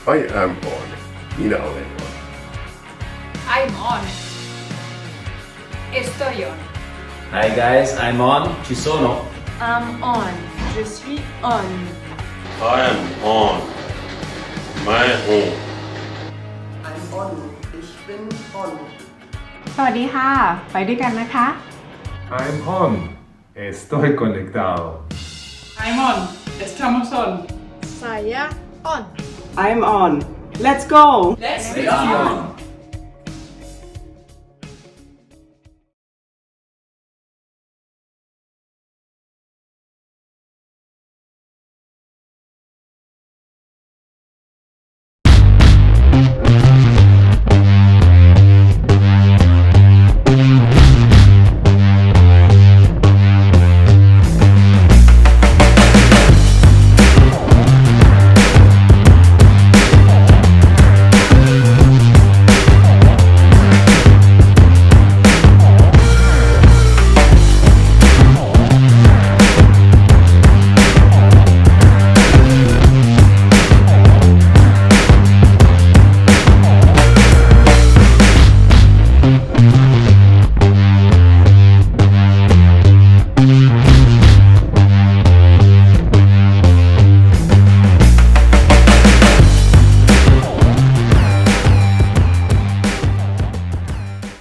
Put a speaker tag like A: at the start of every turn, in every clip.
A: I am on. You know it.
B: I'm on. Estoy on.
C: Hi guys, I'm on. Ci sono.
D: I'm on. Je suis on.
E: I am on. My home.
F: I'm on. Ich bin on.
D: สวัสดีค่ะ ไปด้วยกันนะคะ
G: I'm on. Estoy conectado.
H: I'm on. Estamos on.
I: Saya on.
F: I'm on. Let's go!
H: Let's be on.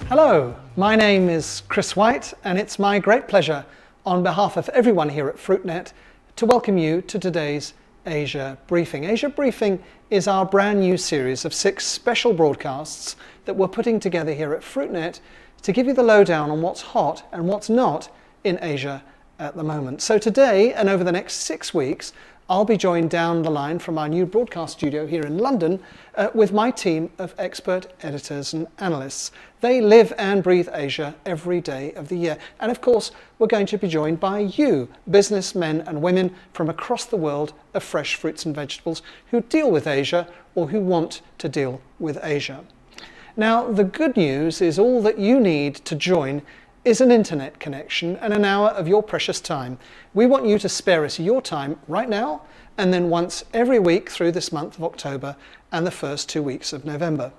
J: Hello, my name is Chris White and it's my great pleasure on behalf of everyone here at FruitNet to welcome you to today's Asia Briefing. Asia Briefing is our brand new series of 6 special broadcasts that we're putting together here at FruitNet to give you the lowdown on what's hot and what's not in Asia at the moment. So today and over the next 6 weeks, I'll be joined down the line from our new broadcast studio here in London with my team of expert editors and analysts. They live and breathe Asia every day of the year. And of course, we're going to be joined by you, businessmen and women from across the world of fresh fruits and vegetables who deal with Asia or who want to deal with Asia. Now, the good news is all that you need to join is an internet connection and an hour of your precious time. We want you to spare us your time right now and then once every week through this month of October and the first 2 weeks of November.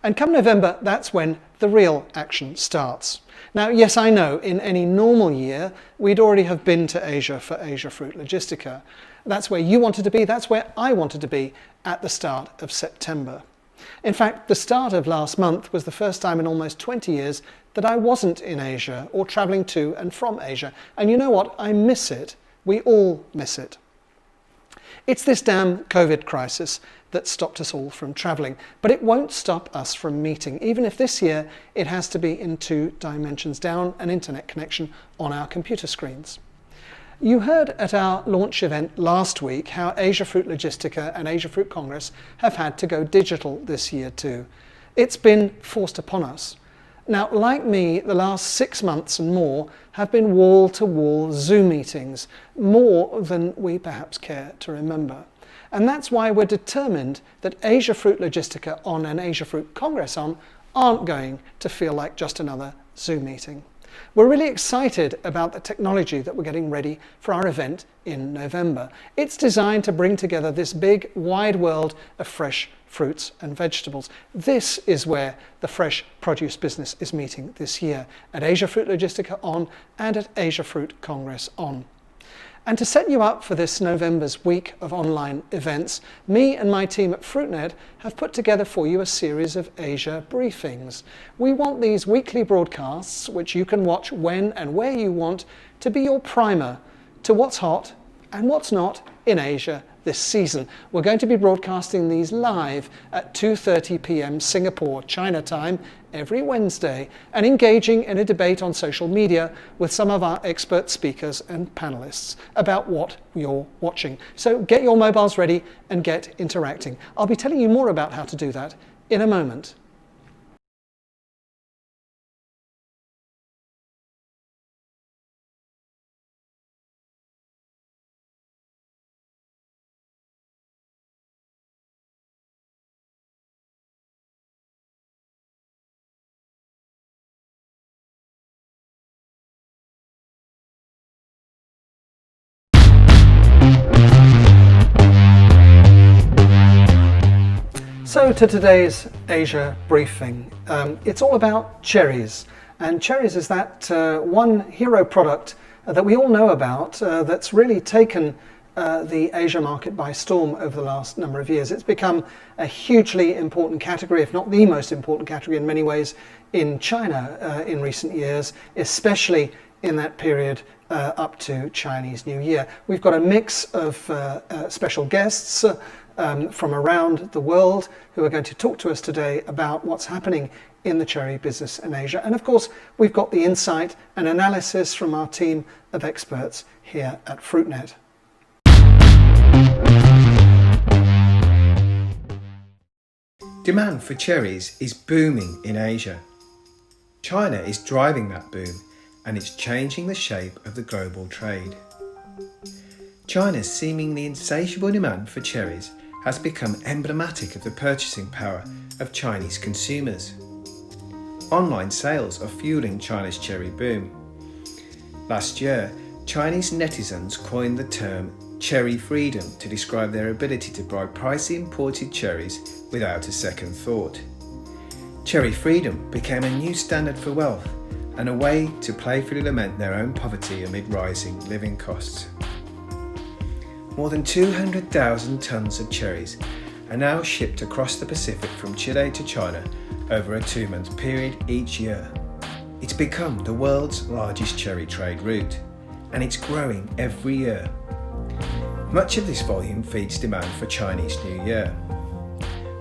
J: And come November, that's when the real action starts. Now, yes, I know in any normal year, we'd already have been to Asia for ASIAFRUIT Logistica. That's where you wanted to be, that's where I wanted to be at the start of September. In fact, the start of last month was the first time in almost 20 years that I wasn't in Asia or travelling to and from Asia. And you know what? I miss it. We all miss it. It's this damn COVID crisis that stopped us all from travelling, but it won't stop us from meeting, even if this year it has to be in 2 dimensions down an internet connection on our computer screens. You heard at our launch event last week how ASIAFRUIT Logistica and ASIAFRUIT Congress have had to go digital this year too. It's been forced upon us. Now, like me, the last 6 months and more have been wall-to-wall Zoom meetings, more than we perhaps care to remember. And that's why we're determined that ASIAFRUIT Logistica on and ASIAFRUIT Congress on aren't going to feel like just another Zoom meeting. We're really excited about the technology that we're getting ready for our event in November. It's designed to bring together this big, wide world of fresh fruits and vegetables. This is where the fresh produce business is meeting this year, at ASIAFRUIT Logistica on and at ASIAFRUIT Congress on. And to set you up for this November's week of online events, me and my team at FruitNet have put together for you a series of Asia briefings. We want these weekly broadcasts, which you can watch when and where you want, to be your primer to what's hot and what's not in Asia this season. We're going to be broadcasting these live at 2:30 p.m. Singapore China time every Wednesday and engaging in a debate on social media with some of our expert speakers and panelists about what you're watching. So get your mobiles ready and get interacting. I'll be telling you more about how to do that in a moment. So to today's Asia briefing, it's all about cherries, and cherries is that one hero product that we all know about that's really taken the Asia market by storm over the last number of years. It's become a hugely important category, if not the most important category in many ways, in China in recent years, especially in that period up to Chinese New Year. We've got a mix of special guests from around the world who are going to talk to us today about what's happening in the cherry business in Asia. And of course, we've got the insight and analysis from our team of experts here at FruitNet.
K: Demand for cherries is booming in Asia. China is driving that boom, and it's changing the shape of the global trade. China's seemingly insatiable demand for cherries has become emblematic of the purchasing power of Chinese consumers. Online sales are fueling China's cherry boom. Last year, Chinese netizens coined the term cherry freedom to describe their ability to buy pricey imported cherries without a second thought. Cherry freedom became a new standard for wealth and a way to playfully lament their own poverty amid rising living costs. More than 200,000 tonnes of cherries are now shipped across the Pacific from Chile to China over a 2-month period each year. It's become the world's largest cherry trade route, and it's growing every year. Much of this volume feeds demand for Chinese New Year.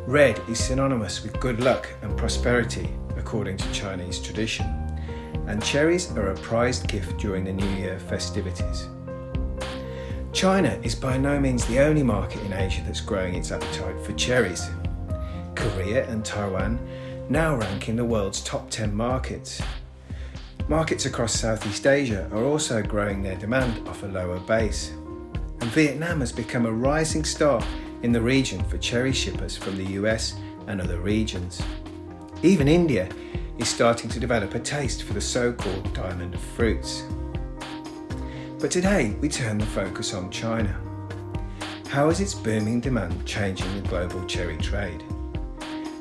K: Red is synonymous with good luck and prosperity, according to Chinese tradition, and cherries are a prized gift during the New Year festivities. China is by no means the only market in Asia that's growing its appetite for cherries. Korea and Taiwan now rank in the world's top 10 markets. Markets across Southeast Asia are also growing their demand off a lower base. And Vietnam has become a rising star in the region for cherry shippers from the US and other regions. Even India is starting to develop a taste for the so-called diamond of fruits. But today we turn the focus on China. How is its booming demand changing the global cherry trade?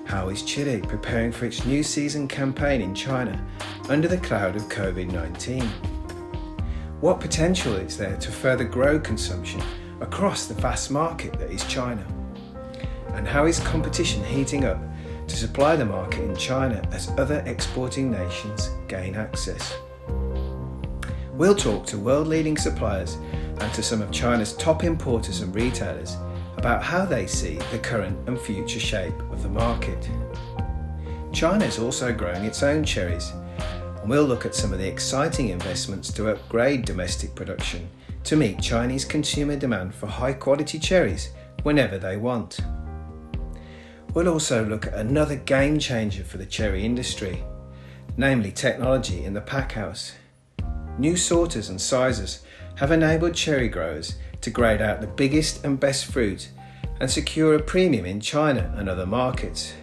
K: How is Chile preparing for its new season campaign in China under the cloud of COVID-19? What potential is there to further grow consumption across the vast market that is China? And how is competition heating up to supply the market in China as other exporting nations gain access? We'll talk to world-leading suppliers and to some of China's top importers and retailers about how they see the current and future shape of the market. China is also growing its own cherries, and we'll look at some of the exciting investments to upgrade domestic production to meet Chinese consumer demand for high-quality cherries whenever they want. We'll also look at another game changer for the cherry industry, namely technology in the pack house. New sorters and sizers have enabled cherry growers to grade out the biggest and best fruit and secure a premium in China and other markets.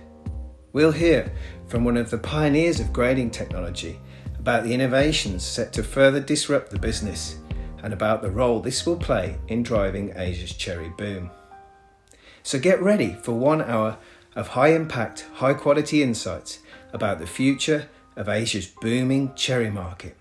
K: We'll hear from one of the pioneers of grading technology about the innovations set to further disrupt the business and about the role this will play in driving Asia's cherry boom. So get ready for 1 hour of high-impact, high-quality insights about the future of Asia's booming cherry market.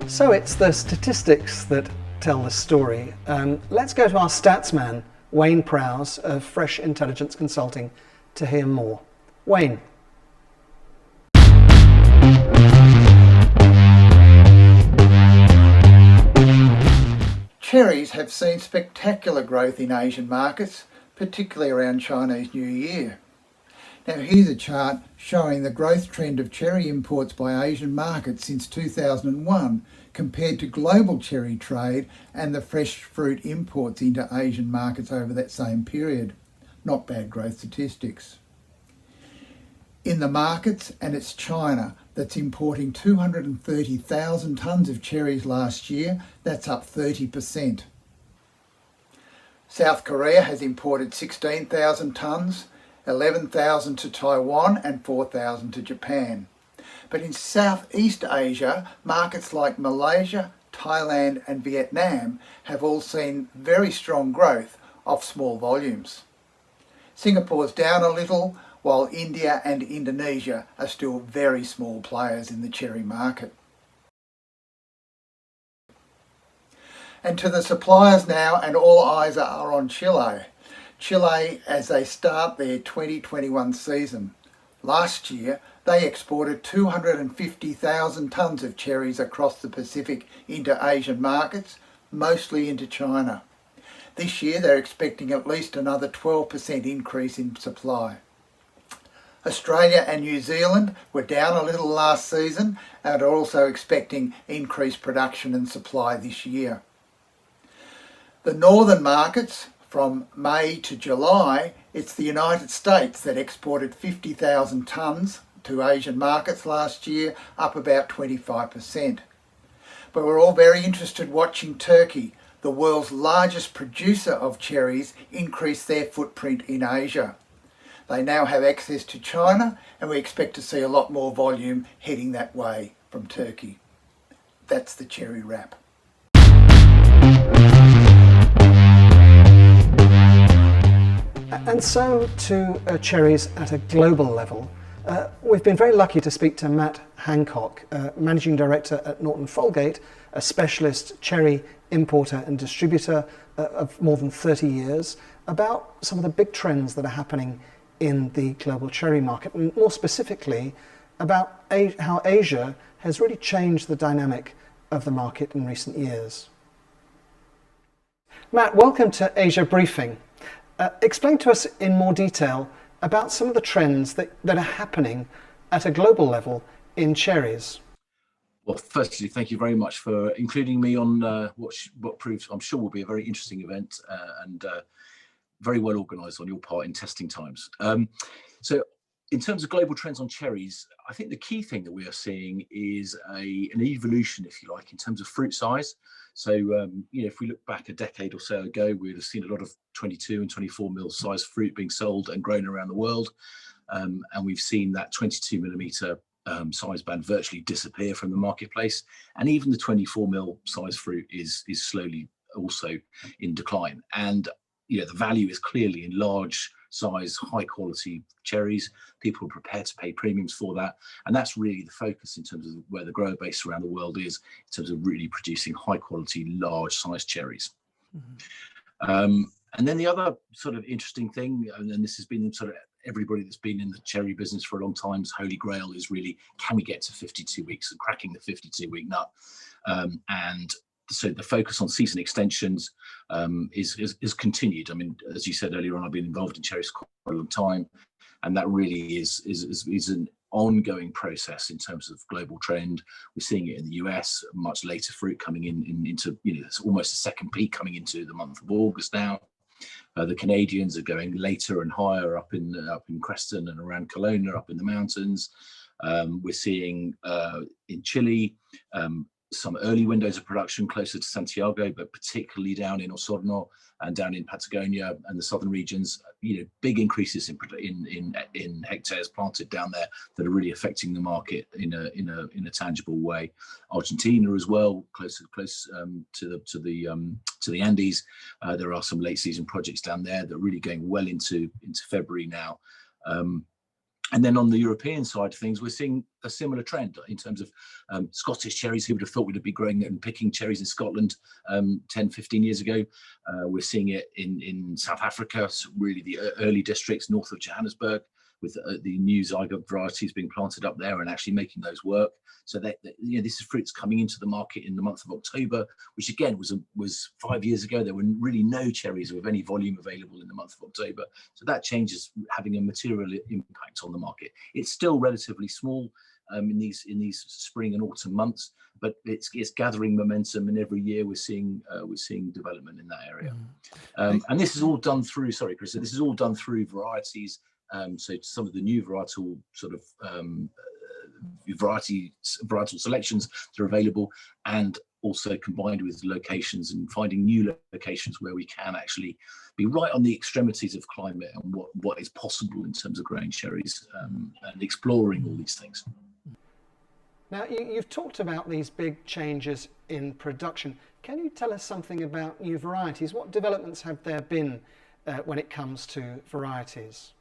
J: So it's the statistics that tell the story. Let's go to our statsman, Wayne Prowse of Fresh Intelligence Consulting, to hear more. Wayne.
L: Cherries have seen spectacular growth in Asian markets, particularly around Chinese New Year. Now here's a chart showing the growth trend of cherry imports by Asian markets since 2001 compared to global cherry trade and the fresh fruit imports into Asian markets over that same period. Not bad growth statistics. In the markets, and it's China that's importing 230,000 tonnes of cherries last year. That's up 30%. South Korea has imported 16,000 tonnes, 11,000 to Taiwan and 4,000 to Japan. But in Southeast Asia, markets like Malaysia, Thailand and Vietnam have all seen very strong growth off small volumes. Singapore's down a little, while India and Indonesia are still very small players in the cherry market. And to the suppliers now, and all eyes are on Chile. Chile as they start their 2021 season. Last year, they exported 250,000 tonnes of cherries across the Pacific into Asian markets, mostly into China. This year, they're expecting at least another 12% increase in supply. Australia and New Zealand were down a little last season and are also expecting increased production and supply this year. The northern markets, from May to July, it's the United States that exported 50,000 tonnes to Asian markets last year, up about 25%. But we're all very interested watching Turkey, the world's largest producer of cherries, increase their footprint in Asia. They now have access to China, and we expect to see a lot more volume heading that way from Turkey. That's the cherry wrap.
J: And so to cherries at a global level. We've been very lucky to speak to Matt Hancock, Managing Director at Norton Folgate, a specialist cherry importer and distributor of more than 30 years, about some of the big trends that are happening in the global cherry market, and more specifically about how Asia has really changed the dynamic of the market in recent years. Matt, welcome to Asia Briefing. Explain to us in more detail about some of the trends that are happening at a global level in cherries.
C: Well, firstly, thank you very much for including me on what proves, I'm sure, will be a very interesting event and very well organised on your part in testing times. So in terms of global trends on cherries, I think the key thing that we are seeing is an evolution, if you like, in terms of fruit size. So, if we look back a decade or so ago, we would have seen a lot of 22 and 24 mil size fruit being sold and grown around the world. And we've seen that 22 millimetre size band virtually disappear from the marketplace. And even the 24 mil size fruit is slowly also in decline. And the value is clearly in large size, high quality cherries. People are prepared to pay premiums for that. And that's really the focus in terms of where the grower base around the world is, in terms of really producing high quality, large size cherries. Mm-hmm. And then the other sort of interesting thing, and this has been sort of everybody that's been in the cherry business for a long time's holy grail, is really, can we get to 52 weeks and cracking the 52-week nut? And so the focus on season extensions is continued. I mean, as you said earlier on, I've been involved in cherries for quite a long time, and that really is an ongoing process in terms of global trend. We're seeing it in the US, much later fruit coming into it's almost a second peak coming into the month of August now. The Canadians are going later and higher up in Creston and around Kelowna, up in the mountains. We're seeing in Chile some early windows of production closer to Santiago, but particularly down in Osorno and down in Patagonia and the southern regions, big increases in hectares planted down there that are really affecting the market in a tangible way. Argentina as well, close to the Andes. There are some late season projects down there that are really going well into February now. And then on the European side of things, we're seeing a similar trend in terms of Scottish cherries. Who would have thought we'd be growing and picking cherries in Scotland 10, 15 years ago? We're seeing it in South Africa, so really the early districts north of Johannesburg, with the new zygote varieties being planted up there and actually making those work. So that this is fruits coming into the market in the month of October, which again was 5 years ago. There were really no cherries with any volume available in the month of October. So that change is having a material impact on the market. It's still relatively small in these spring and autumn months, but it's gathering momentum, and every year we're seeing development in that area. And this is all done through. Sorry, Chris. This is all done through varieties. So some of the new varietal sort of varietal selections that are available, and also combined with locations and finding new locations where we can actually be right on the extremities of climate and what is possible in terms of growing cherries, and exploring all these things.
J: Now, you've talked about these big changes in production. Can you tell us something about new varieties? What developments have there been when it comes to varieties?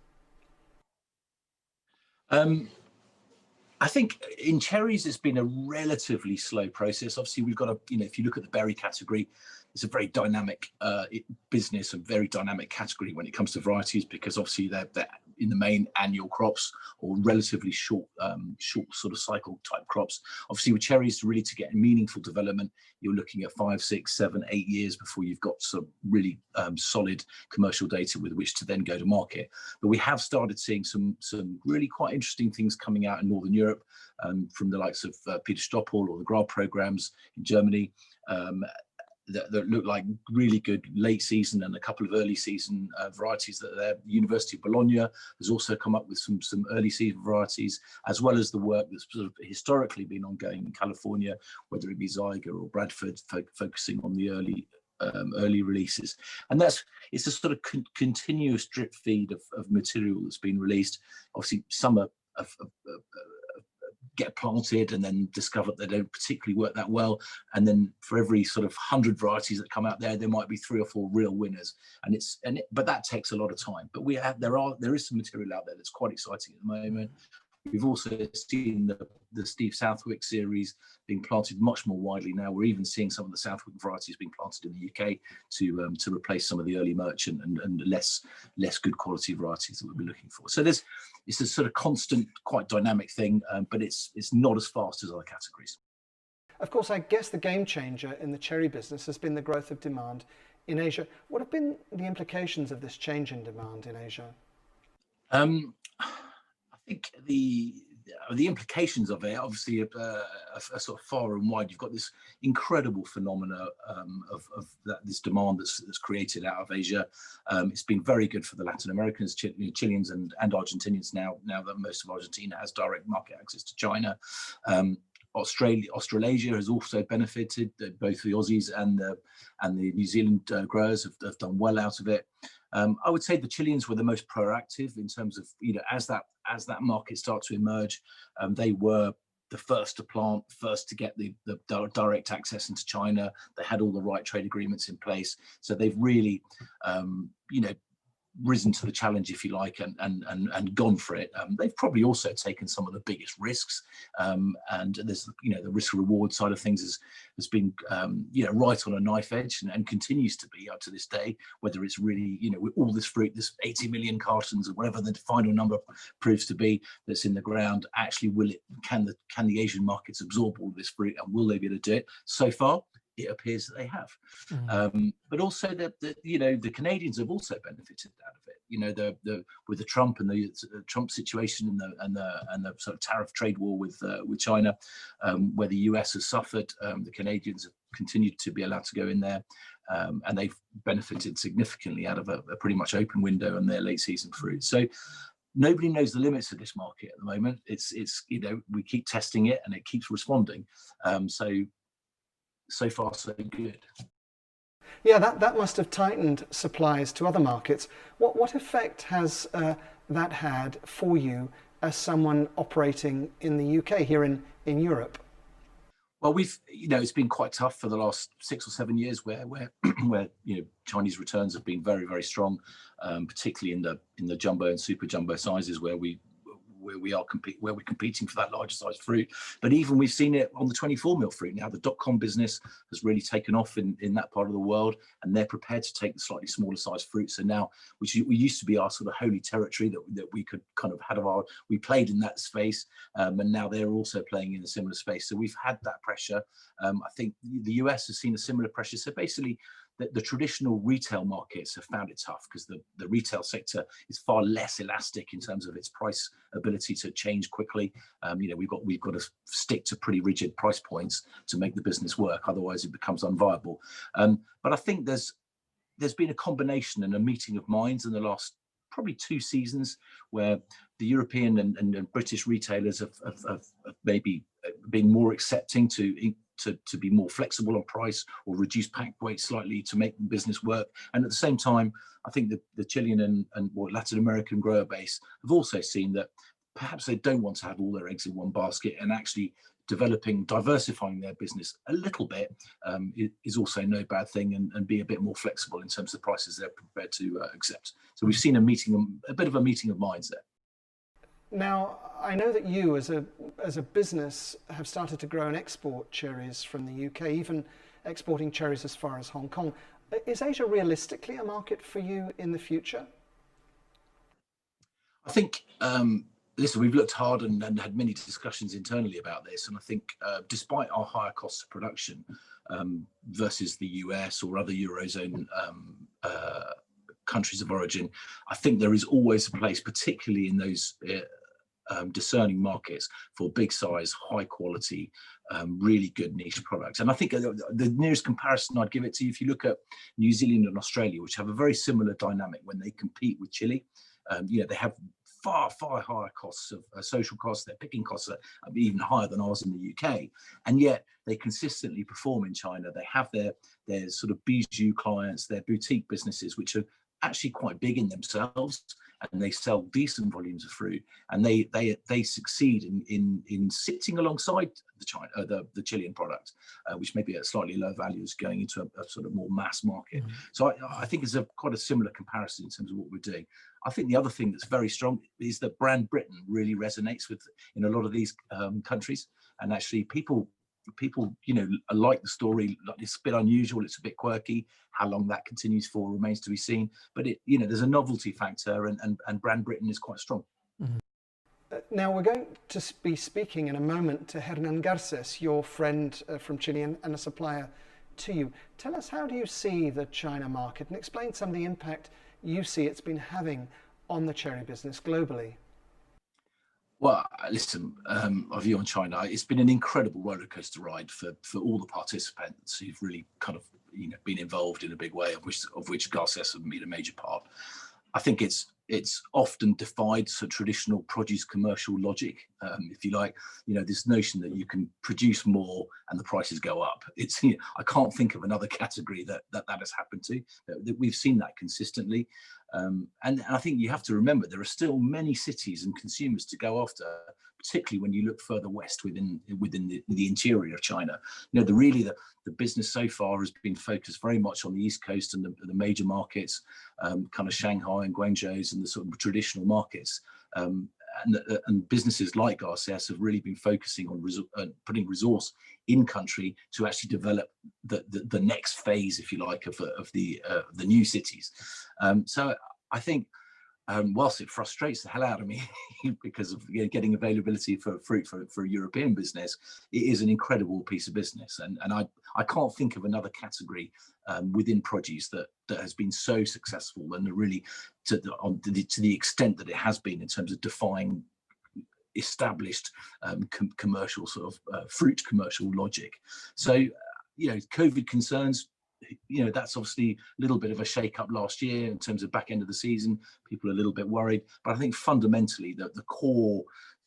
C: I think in cherries, it's been a relatively slow process. Obviously, we've got a, if you look at the berry category, it's a very dynamic business, a very dynamic category when it comes to varieties, because obviously they're in the main annual crops or relatively short sort of cycle type crops. Obviously with cherries, really to get meaningful development, you're looking at 5, 6, 7, 8 years before you've got some really solid commercial data with which to then go to market. But we have started seeing some really quite interesting things coming out in Northern Europe, from the likes of Peter Stoppel or the Grab programs in Germany, that look like really good late season and a couple of early season varieties that are there. The University of Bologna has also come up with some early season varieties, as well as the work that's sort of historically been ongoing in California, whether it be Zyger or Bradford, focusing on the early releases. And it's a sort of continuous drip feed of material that's been released. Obviously, some are get planted and then discover they don't particularly work that well, and then for every sort of 100 varieties that come out there might be 3 or 4 real winners, but that takes a lot of time. But there is some material out there that's quite exciting at the moment. We've also seen the Steve Southwick series being planted much more widely now. We're even seeing some of the Southwick varieties being planted in the UK to replace some of the early merchant and less good quality varieties that we'll be looking for. So it's a sort of constant, quite dynamic thing, but it's not as fast as other categories.
J: Of course, I guess the game changer in the cherry business has been the growth of demand in Asia. What have been the implications of this change in demand in Asia?
C: I think the implications of it obviously are sort of far and wide. You've got this incredible phenomena of this demand that's created out of Asia. It's been very good for the Latin Americans, Chileans and Argentinians now that most of Argentina has direct market access to China. Australasia has also benefited. Both the Aussies and the New Zealand growers have done well out of it. I would say the Chileans were the most proactive in terms of, as that market started to emerge, they were the first to plant, first to get the direct access into China. They had all the right trade agreements in place. So they've really, risen to the challenge, if you like, and gone for it. They've probably also taken some of the biggest risks, and there's the risk reward side of things has been right on a knife edge and continues to be up to this day. Whether it's really with all this fruit, this 80 million cartons or whatever the final number proves to be that's in the ground, actually can the Asian markets absorb all this fruit, and will they be able to do it? So far, it appears that they have. But also the Canadians have also benefited out of it. With the Trump and the Trump situation and the sort of tariff trade war with China, where the US has suffered, the Canadians have continued to be allowed to go in there, and they've benefited significantly out of a pretty much open window on their late season fruit. So nobody knows the limits of this market at the moment. It's we keep testing it and it keeps responding. So far, so good.
J: Yeah, that must have tightened supplies to other markets. What effect has that had for you as someone operating in the UK, here in Europe?
C: Well, it's been quite tough for the last 6 or 7 years, where Chinese returns have been very, very strong, particularly in the jumbo and super jumbo sizes where we're competing for that larger size fruit. But even we've seen it on the 24 mil fruit now. The .com business has really taken off in that part of the world, and they're prepared to take the slightly smaller size fruit. So now, which we used to be our sort of holy territory that we could kind of we played in that space, and now they're also playing in a similar space. So we've had that pressure. I think the US has seen a similar pressure. So basically, the traditional retail markets have found it tough because the retail sector is far less elastic in terms of its price ability to change quickly. We've got to stick to pretty rigid price points to make the business work. Otherwise, it becomes unviable. But I think there's been a combination and a meeting of minds in the last probably 2 seasons where the European and British retailers have maybe been more accepting to to be more flexible on price or reduce pack weight slightly to make the business work. And at the same time, I think the Chilean and Latin American grower base have also seen that perhaps they don't want to have all their eggs in one basket, and actually diversifying their business a little bit is also no bad thing, and be a bit more flexible in terms of the prices they're prepared to accept. So we've seen a bit of a meeting of minds there.
J: Now, I know that you as a business have started to grow and export cherries from the UK, even exporting cherries as far as Hong Kong. Is Asia realistically a market for you in the future?
C: I think, listen, we've looked hard and had many discussions internally about this, and I think despite our higher costs of production versus the US or other Eurozone countries of origin, I think there is always a place, particularly in those discerning markets, for big size, high quality, really good niche products. And I think the nearest comparison I'd give it to you, if you look at New Zealand and Australia, which have a very similar dynamic when they compete with Chile, they have far higher costs of social costs. Their picking costs are even higher than ours in the UK, and yet they consistently perform in China. They have their sort of bijou clients, their boutique businesses, which are actually quite big in themselves, and they sell decent volumes of fruit, and they succeed in sitting alongside the Chilean product, which may be at slightly lower values, going into a sort of more mass market. So I think it's quite a similar comparison in terms of what we're doing. I think the other thing that's very strong is that brand Britain really resonates in a lot of these countries, and actually people like the story. It's a bit unusual, it's a bit quirky. How long that continues for remains to be seen, but there's a novelty factor, and brand Britain is quite strong.
J: Now we're going to be speaking in a moment to Hernan Garces, your friend from Chile and a supplier to you. Tell us, how do you see the China market, and explain some of the impact you see it's been having on the cherry business globally?
C: Well, listen, our view on China, it's been an incredible roller coaster ride for all the participants who've really kind of been involved in a big way, of which Garces have been a major part. I think it's often defied traditional produce commercial logic, if you like. This notion that you can produce more and the prices go up. I can't think of another category that has happened to. That we've seen that consistently, and I think you have to remember there are still many cities and consumers to go after, particularly when you look further west within the interior of China. The business so far has been focused very much on the East Coast and the major markets, kind of Shanghai and Guangzhou's and the sort of traditional markets. And businesses like Garces have really been focusing on putting resource in country to actually develop the next phase, if you like, of the new cities. So I think, whilst it frustrates the hell out of me because of getting availability for fruit for a European business, it is an incredible piece of business, and I can't think of another category within produce that has been so successful, and really to the extent that it has been in terms of defying established commercial sort of fruit commercial logic. So COVID concerns, that's obviously a little bit of a shake-up last year in terms of back end of the season. People are a little bit worried, but I think fundamentally that the core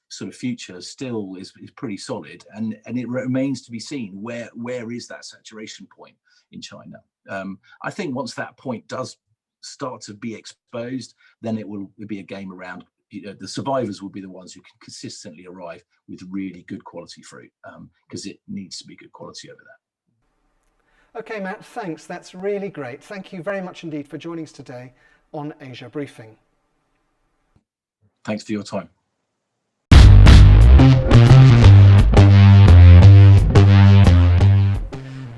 C: sort of future still is pretty solid, and it remains to be seen where is that saturation point in China. I think once that point does start to be exposed, then it will be a game around. The survivors will be the ones who can consistently arrive with really good quality fruit, because it needs to be good quality over there.
J: Okay, Matt, thanks. That's really great. Thank you very much indeed for joining us today on Asia Briefing.
C: Thanks for your time.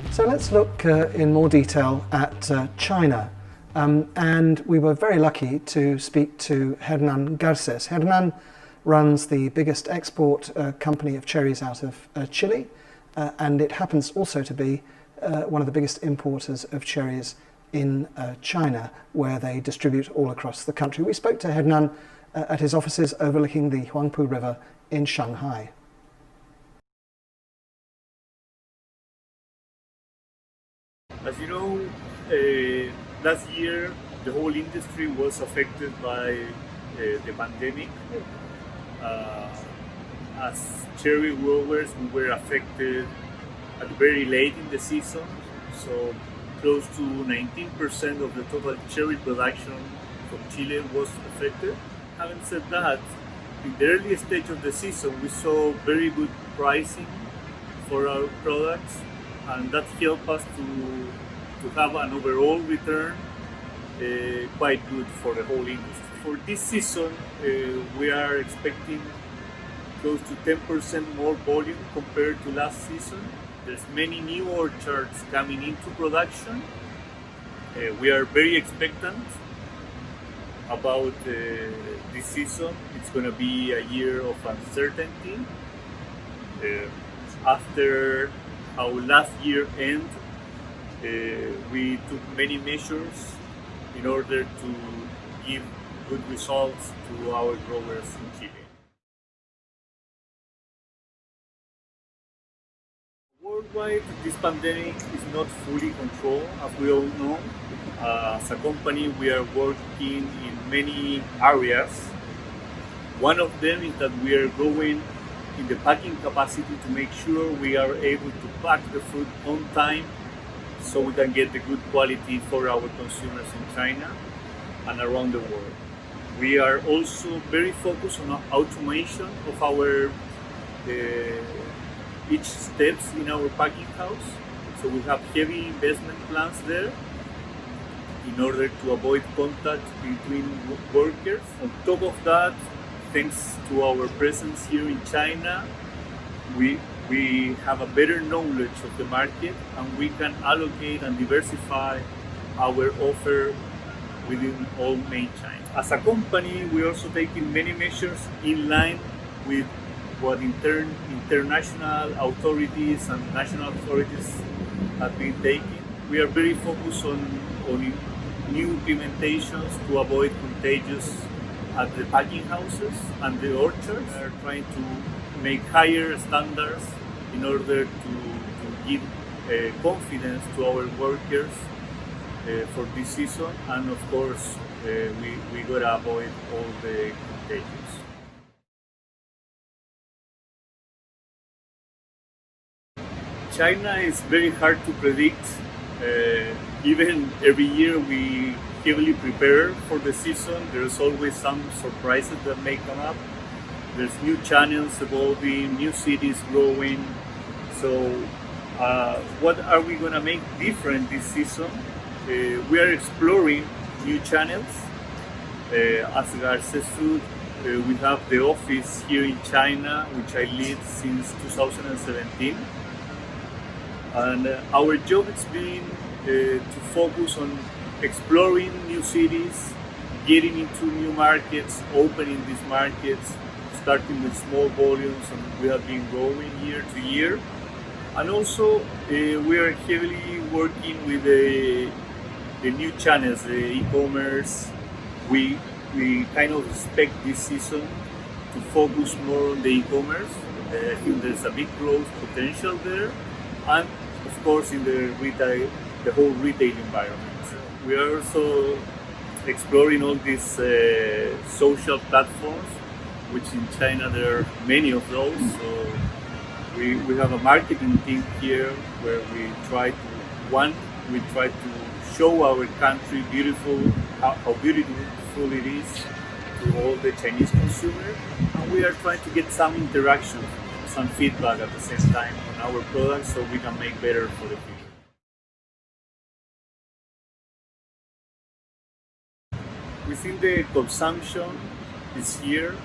J: So let's look in more detail at China. And we were very lucky to speak to Hernan Garces. Hernan runs the biggest export company of cherries out of Chile, and it happens also to be one of the biggest importers of cherries in China, where they distribute all across the country. We spoke to Hernan at his offices overlooking the Huangpu River in Shanghai.
M: As you know, last year the whole industry was affected by the pandemic. As cherry growers, we were affected at very late in the season, so close to 19% of the total cherry production from Chile was affected. Having said that, in the early stage of the season, we saw very good pricing for our products, and that helped us to have an overall return quite good for the whole industry. For this season, we are expecting close to 10% more volume compared to last season. There's many new orchards coming into production. We are very expectant about this season. It's going to be a year of uncertainty. After our last year end, we took many measures in order to give good results to our growers in Chile. Worldwide, this pandemic is not fully controlled, as we all know. As a company, we are working in many areas. One of them is that we are growing in the packing capacity to make sure we are able to pack the fruit on time so we can get the good quality for our consumers in China and around the world. We are also very focused on automation of our each steps in our packing house. So we have heavy investment plans there in order to avoid contact between workers. On top of that, thanks to our presence here in China, we have a better knowledge of the market, and we can allocate and diversify our offer within all main China. As a company, we're also taking many measures in line with what international authorities and national authorities have been taking. We are very focused on new implementations to avoid contagions at the packing houses and the orchards. We are trying to make higher standards in order to give confidence to our workers for this season, and of course we gotta avoid all the contagions. China is very hard to predict. Even every year we heavily prepare for the season. There's always some surprises that may come up. There's new channels evolving, new cities growing. So what are we gonna make different this season? We are exploring new channels. As ASIAFRUIT, we have the office here in China, which I lead since 2017. And our job has been to focus on exploring new cities, getting into new markets, opening these markets, starting with small volumes, and we have been growing year to year. And also we are heavily working with the new channels, the e-commerce. We kind of expect this season to focus more on the e-commerce. I think there's a big growth potential there, and of course in the whole retail environment. We are also exploring all these social platforms, which in China there are many of those. So we have a marketing team here where we try to show our country how beautiful it is to all the Chinese consumers, and we are trying to get some interaction, some feedback at the same time on our products so we can make better for the future. Within the consumption this year,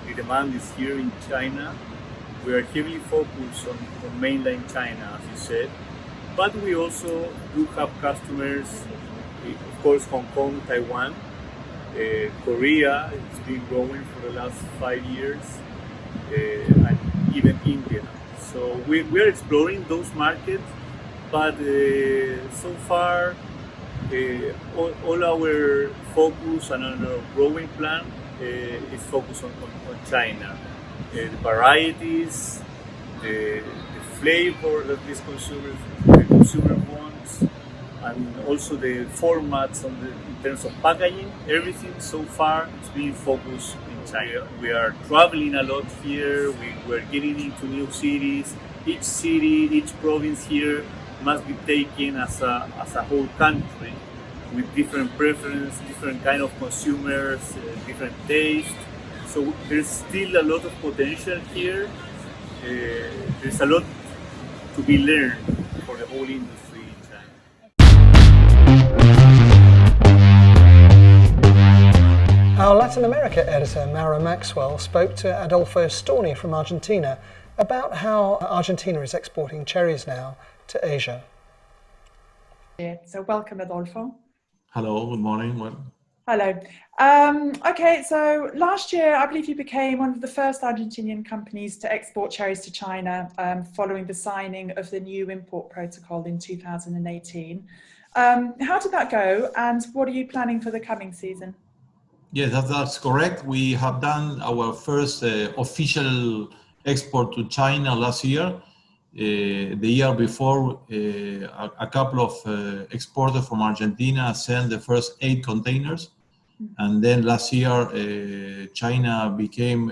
M: the demand is here in China. We are heavily focused on mainland China, as you said, but we also do have customers, of course, Hong Kong, Taiwan, Korea. It's been growing for the last 5 years, and even India. So we are exploring those markets, but so far all our focus and our growing plan is focused on China. The varieties, the flavor that the consumer wants, and also the formats in terms of packaging. Everything so far is being focused in China. We are traveling a lot here. We're getting into new cities, each city, each province here must be taken as a whole country with different preferences, different kind of consumers, different tastes. So there's still a lot of potential here. There's a lot to be learned for the whole industry in China.
J: Our Latin America editor, Mara Maxwell, spoke to Adolfo Storni from Argentina about how Argentina is exporting cherries now to Asia.
H: Yeah, so welcome, Adolfo.
E: Hello, good morning.
H: Hello. Okay, so last year, I believe you became one of the first Argentinian companies to export cherries to China following the signing of the new import protocol in 2018. How did that go, and what are you planning for the coming season?
E: Yes, that's correct. We have done our first official export to China last year. The year before, a couple of exporters from Argentina sent the first 8 containers. And then last year, China became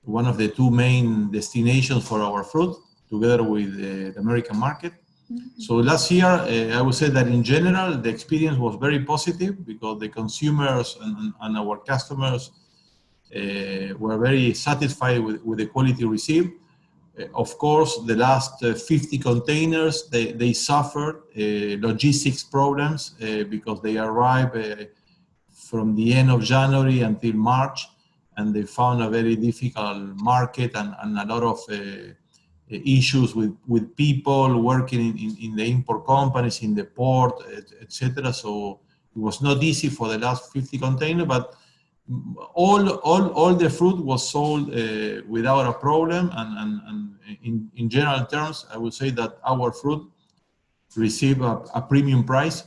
E: one of the 2 main destinations for our fruit, together with the American market. So last year, I would say that in general, the experience was very positive because the consumers and our customers were very satisfied with the quality received. Of course, the last 50 containers, they suffered logistics problems because they arrived from the end of January until March, and they found a very difficult market and a lot of issues with people working in the import companies, in the port, etc. So it was not easy for the last 50 containers, but all the fruit was sold without a problem, and in general terms, I would say that our fruit received a premium price.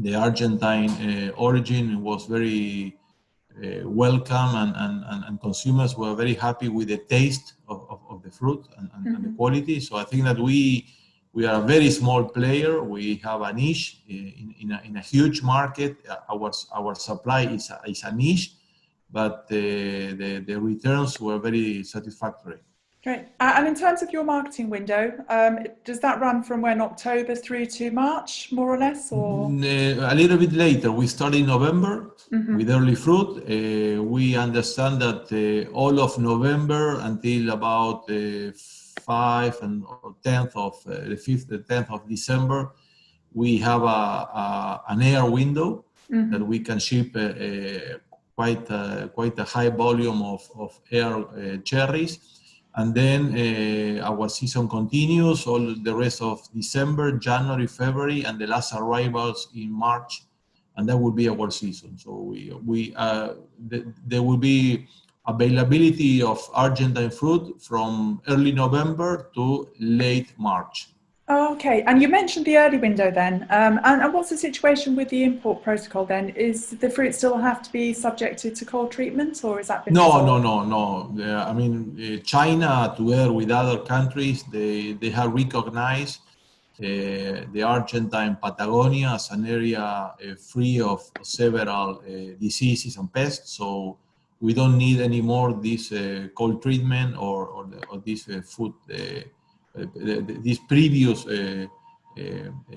E: The Argentine origin was very welcome, and consumers were very happy with the taste of the fruit and the quality. So I think that we are a very small player. We have a niche in a huge market. Our supply is a niche, but the returns were very satisfactory.
H: Great. And in terms of your marketing window, does that run from when, October through to March, more or less? Or
E: A little bit later. We start in November with early fruit. We understand that all of November until about 5th and 10th of the 5th, the 10th of December, we have an air window that we can ship quite a high volume of air cherries. And then our season continues all the rest of December, January, February, and the last arrivals in March, and that will be our season. So there will be availability of Argentine fruit from early November to late March.
H: Oh, okay. And you mentioned the early window then. And what's the situation with the import protocol then? Is the fruit still have to be subjected to cold treatment, or is that been resolved?
E: No. I mean, China, together with other countries, they have recognized the Argentine Patagonia as an area free of several diseases and pests. So we don't need anymore this cold treatment or this food. This previous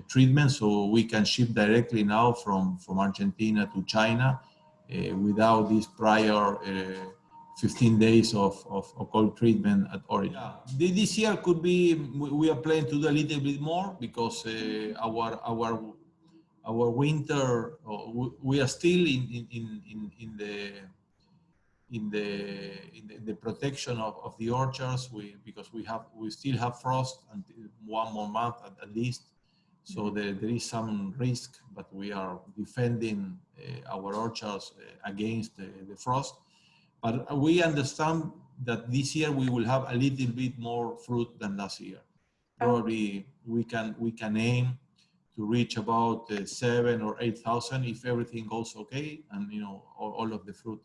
E: treatment, so we can ship directly now from Argentina to China without this prior 15 days of cold treatment at origin. This year could be, we are planning to do a little bit more because our winter, we are still in the protection of the orchards, because we still have frost until 1 more month at least, so there is some risk, but we are defending our orchards against the frost. But we understand that this year we will have a little bit more fruit than last year. Probably we can aim to reach about 7,000 or 8,000 if everything goes okay, and all of the fruit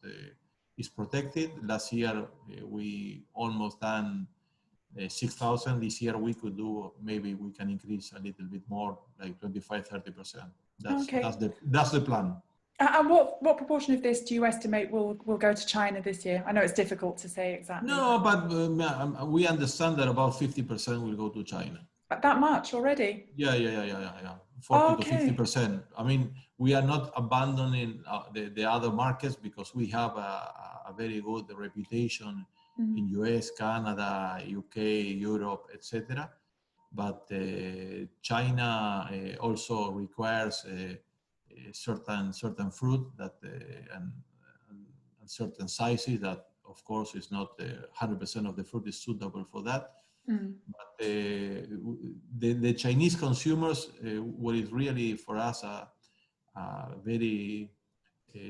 E: is protected. Last year we almost done 6,000. This year we could do, maybe we can increase a little bit more, like 25-30%. That's the plan.
H: And what proportion of this do you estimate will go to China this year? I know it's difficult to say exactly.
E: No, but we understand that about 50% will go to China.
H: That much already?
E: Yeah. 40 to 50%. I mean, we are not abandoning the other markets because we have a very good reputation in US, Canada, UK, Europe, etc. But China also requires certain fruit that and certain sizes that, of course, is not 100% of the fruit is suitable for that. But the Chinese consumers, what is really for us very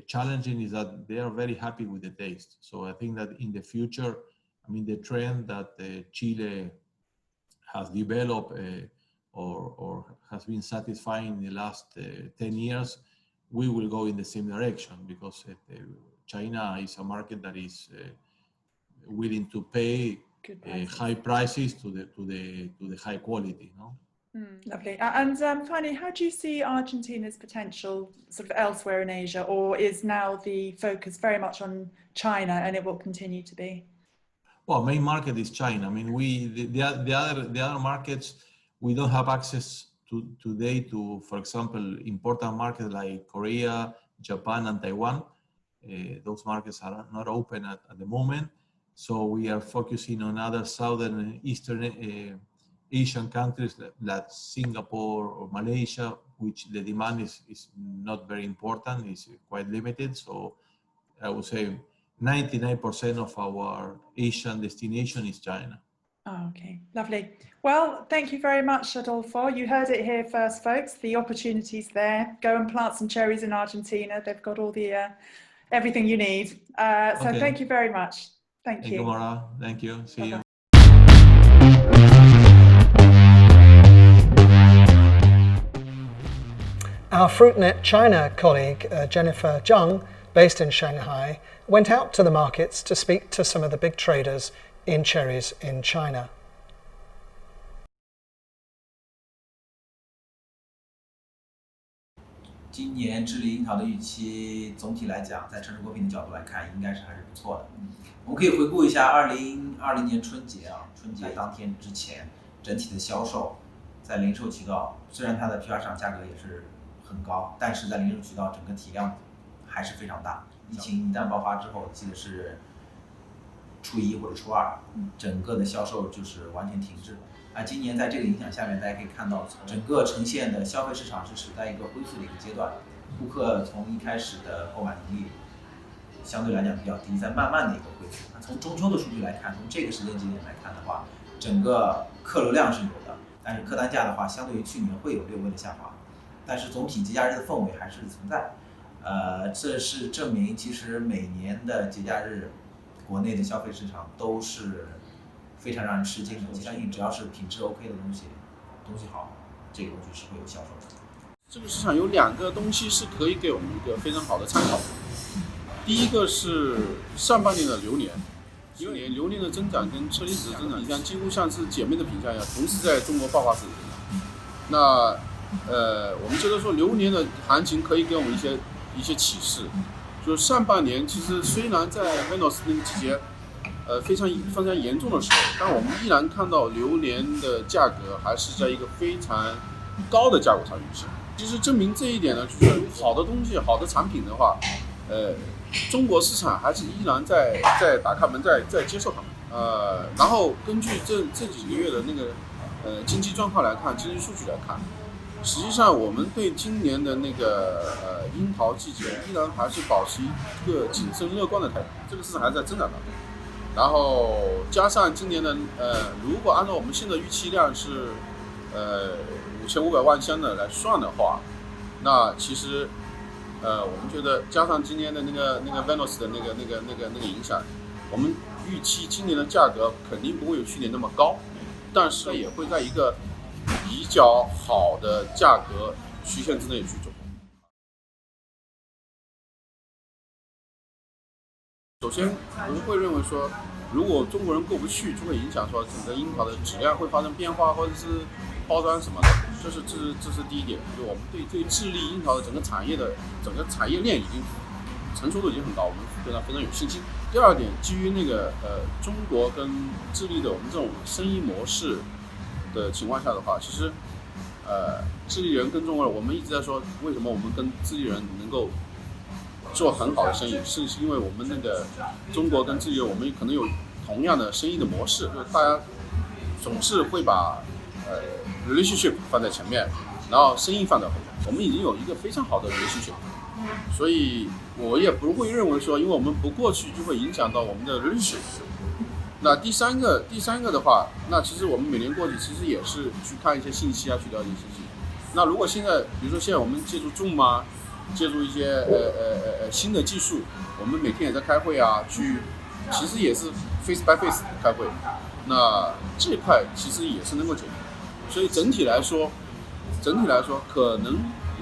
E: challenging is that they are very happy with the taste. So I think that in the future, I mean, the trend that Chile has developed or has been satisfying in the last 10 years, we will go in the same direction because China is a market that is willing to pay high prices to the high quality. No?
H: Lovely. And finally, how do you see Argentina's potential sort of elsewhere in Asia, or is now the focus very much on China and it will continue to be?
E: Well, main market is China. I mean, the other markets we don't have access today to, for example, important markets like Korea, Japan, and Taiwan. Those markets are not open at the moment. So we are focusing on other southern and eastern Asian countries like Singapore or Malaysia, which the demand is not very important, it's quite limited. So I would say 99% of our Asian destination is China.
H: Oh, okay, lovely. Well, thank you very much, Adolfo. You heard it here first, folks. The opportunity's there. Go and plant some cherries in Argentina. They've got all the everything you need. So thank you very much. Thank you.
E: Mara. Thank you. See you.
J: Our FruitNet China colleague, Jennifer Zhang, based in Shanghai, went out to the markets to speak to some of the big traders in cherries in China.
N: 今年智利樱桃的预期总体来讲，在城市果品的角度来看，应该是还是不错的。我们可以回顾一下2020年春节春节当天之前，整体的销售在零售渠道，虽然它的批发市场价格也是很高，但是在零售渠道整个体量还是非常大。疫情一旦爆发之后，记得是初1或者初2，整个的销售就是完全停滞。今年在这个影响下面，大家可以看到，整个呈现的消费市场是处在一个恢复的一个阶段。顾客从一开始的购买能力相对来讲比较低，在慢慢的一个恢复。从中秋的数据来看，从这个时间节点来看的话，整个客流量是有的，但是客单价的话，相对于去年会有略微的下滑。但是总体节假日的氛围还是存在。这是证明其实每年的节假日，国内的消费市场都是非常让人吃惊的。我相信只要是品质 OK 的东西好，这个东西是会有销售的。
O: 这个市场有2个东西是可以给我们一个非常好的参考。第一个是上半年的流年，因为流年的增长跟车厘子的增长，你看几乎像是姐妹的品相一样，同时在中国爆发式的增长。那我们觉得说流年的行情可以给我们一些启示，就是上半年其实虽然在 Venus 那个季节非常严重的时候，但我们依然看到榴莲的价格还是在一个非常高的价格上运行。其实证明这一点呢，就是好的东西、好的产品的话，中国市场还是依然在打开门，在接受它们。然后根据这几个月的那个经济状况来看，经济数据来看，实际上我们对今年的那个樱桃季节依然还是保持一个谨慎乐观的态度，这个市场还在增长当中。然后加上今年的如果按照我们现在预期量是5500万箱的来算的话，那其实我们觉得加上今年的那个 Venus 的那个影响，我们预期今年的价格肯定不会有去年那么高，但是也会在一个比较好的价格曲线之内去走。首先，我们会认为说，如果中国人过不去，就会影响说整个樱桃的质量会发生变化，或者是包装什么的。这是第一点，就是我们对智利樱桃的整个产业链已经成熟度已经很高，我们对它非常有信心。第二点，基于那个中国跟智利的我们这种生意模式的情况下的话，其实智利人跟中国人，我们一直在说为什么我们跟智利人能够做很好的生意，是因为我们那个中国跟智利人，我们可能有同样的生意的模式，就是大家总是会把relationship 放在前面，然后生意放在后面。我们已经有一个非常好的relationship，所以我也不会认为说，因为我们不过去就会影响到我们的 relationship。那第三个的话，那其实我们每年过去其实也是去看一些信息啊，去了解信息。那如果现在，比如说现在我们借助 Zoom 啊，借助一些新的技术，我们每天也在开会啊，其实也是 face by face 开会。那这一块其实也是能够解决。所以整体来说，可能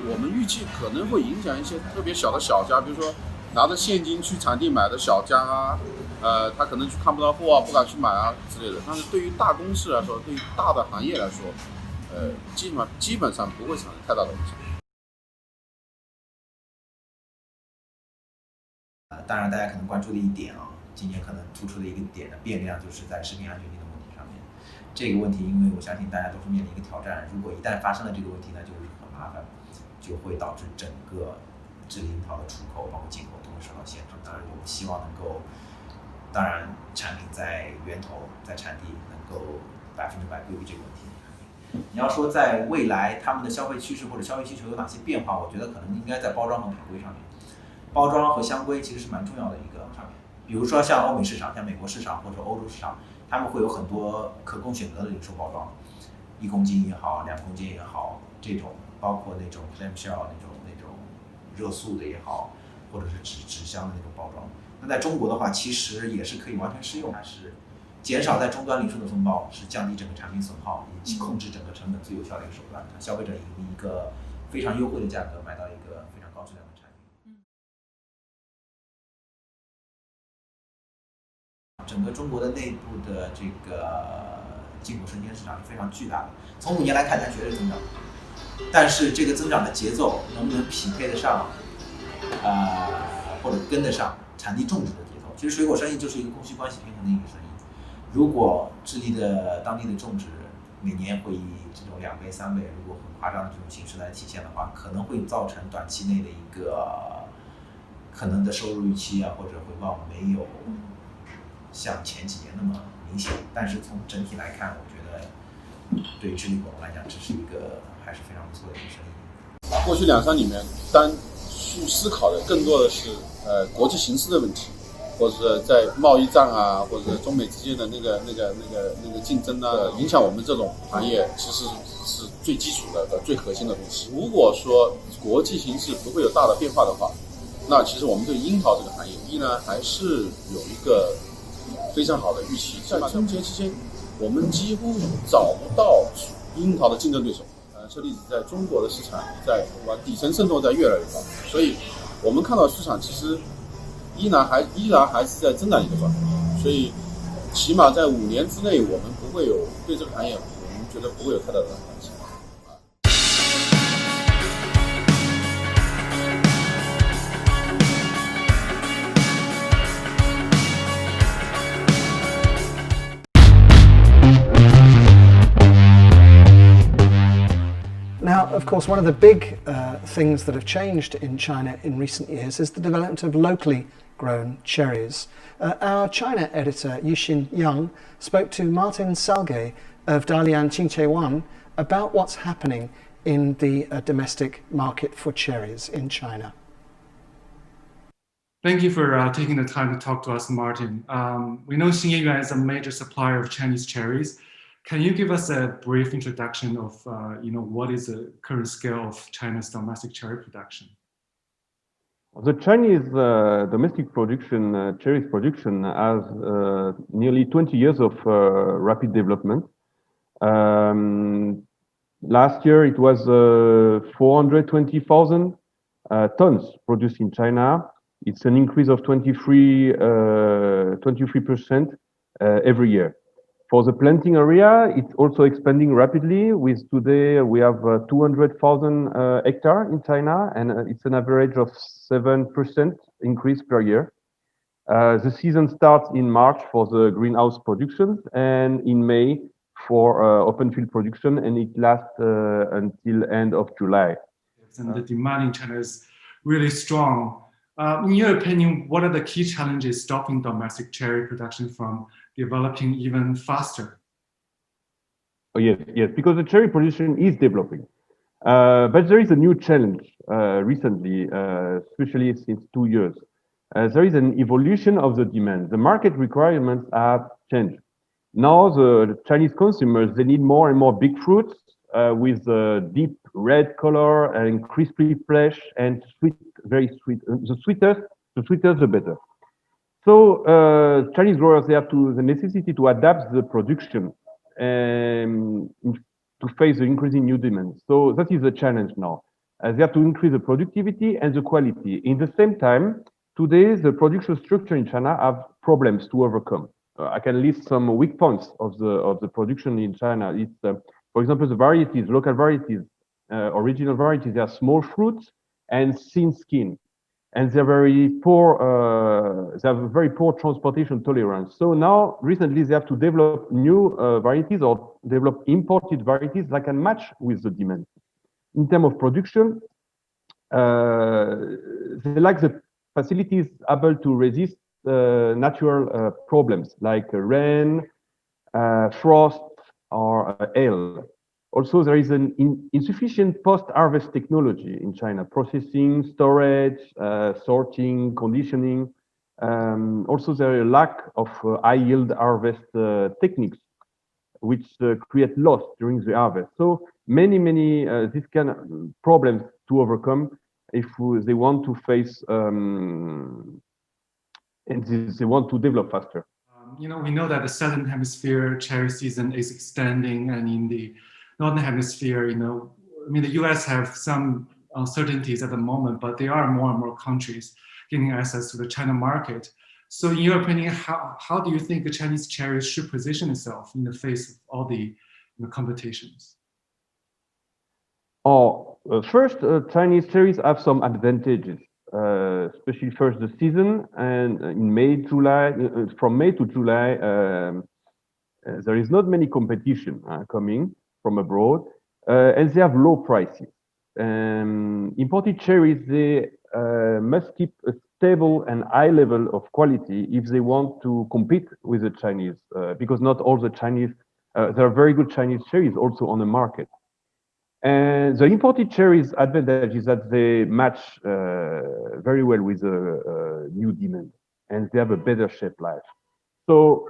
O: 我们预计可能会影响一些特别小的小家，比如说拿着现金去场地买的小家啊，他可能去看不到货啊，不敢去买啊之类的。但是对于大公司来说，对于大的行业来说，基本上不会产生太大的影响。
N: 当然，大家可能关注的一点啊，今年可能突出的一个点的变量，就是在食品安全性的问题上面。这个问题，因为我相信大家都是面临一个挑战，如果一旦发生了这个问题呢，就是很麻烦，就会导致整个智利樱桃的出口包括进口都会受到限制。当然，我们希望能够，当然产品在源头在产地能够100%规避这个问题。你要说在未来他们的消费趋势或者消费需求有哪些变化，我觉得可能应该在包装和品规上面。包装和箱规其实是蛮重要的一个上面，比如说像欧美市场、像美国市场或者欧洲市场，他们会有很多可供选择的零售包装，1公斤也好，2公斤也好，这种包括那种 clamshell 那种热塑的也好，或者是纸箱的那种包装。那在中国的话，其实也是可以完全适用，还是减少在终端零售的分包，是降低整个产品损耗以及控制整个成本最有效的一个手段。消费者以一个非常优惠的价格买到一个非常高质量的产品。整个中国的内部的这个进口生鲜市场是非常巨大的，从5年来看，它绝对增长，但是这个增长的节奏能不能匹配得上，或者跟得上产地种植的节奏？其实水果生意就是一个供需关系平衡的一个生意。如果智利的当地的种植每年会以这种2倍、3倍，如果很夸张的这种形式来体现的话，可能会造成短期内的一个可能的收入预期啊，或者回报没有像前几年那么明显，但是从整体来看，我觉得对于智利果农来讲，这是一个还是非常不错的一个生意。
O: 过去2、3年里面，单去思考的更多的是国际形势的问题，或者是在贸易战啊，或者中美之间的那个竞争啊，影响我们这种行业，其实是最基础的最核心的东西。如果说国际形势不会有大的变化的话，那其实我们对樱桃这个行业依然还是有一个非常好的预期。在春节期间，我们几乎找不到樱桃的竞争对手。车厘子在中国的市场在往底层渗透在越来越高，所以我们看到市场其实依然还是在增长一个状态。所以起码在5年之内，我们不会有对这个行业，我们觉得不会有太大的关系。
J: Now, of course, one of the big things that have changed in China in recent years is the development of locally grown cherries. Our China editor, Yuxin Yang, spoke to Martin Salge of Dalian Qingqiuan about what's happening in the domestic market for cherries in China.
P: Thank you for taking the time to talk to us, Martin. We know Xinye is a major supplier of Chinese cherries. Can you give us a brief introduction of what is the current scale of China's domestic cherry production?
Q: The Chinese domestic production, cherries production, has nearly 20 years of rapid development. Last year it was 420,000 tons produced in China. It's an increase of 23% every year. For the planting area, it's also expanding rapidly. With today, we have 200,000 hectares in China, and it's an average of 7% increase per year. The season starts in March for the greenhouse production and in May for open field production, and it lasts until end of July.
P: And the demand in China is really strong. In your opinion, what are the key challenges stopping domestic cherry production from developing even faster?
Q: Oh, yes, because the cherry production is developing. But there is a new challenge recently, especially since 2 years. There is an evolution of the demand. The market requirements have changed. Now the Chinese consumers, they need more and more big fruits with a deep red color and crispy flesh and sweet, very sweet. The sweeter, the better. So Chinese growers, they have the necessity to adapt the production to face the increasing new demand. So that is the challenge now. They have to increase the productivity and the quality. In the same time, today, the production structure in China have problems to overcome. I can list some weak points of the production in China. It's, for example, the varieties, local varieties, original varieties, they are small fruits and thin skin. And they're very poor, they have a very poor transportation tolerance. So now, recently, they have to develop new varieties or develop imported varieties that can match with the demand. In terms of production, they lack the facilities able to resist natural problems like rain, frost, or hail. Also, there is an insufficient post-harvest technology in China, processing, storage, sorting, conditioning. Also, there is a lack of high-yield harvest techniques, which create loss during the harvest. So many these kind of problems to overcome if they want to face and they want to develop faster.
P: You know, we know that the southern hemisphere cherry season is extending, and in the northern hemisphere, you know, I mean, the US have some uncertainties at the moment, but there are more and more countries getting access to the China market. So in your opinion, how do you think the Chinese cherry should position itself in the face of all the competitions?
Q: First, Chinese cherries have some advantages, especially first the season, and in May, July, from May to July, there is not many competition coming from abroad, and they have low prices. Imported cherries, they must keep a stable and high level of quality if they want to compete with the Chinese, because not all the Chinese, there are very good Chinese cherries also on the market. And the imported cherries advantage is that they match very well with the new demand, and they have a better shelf life. So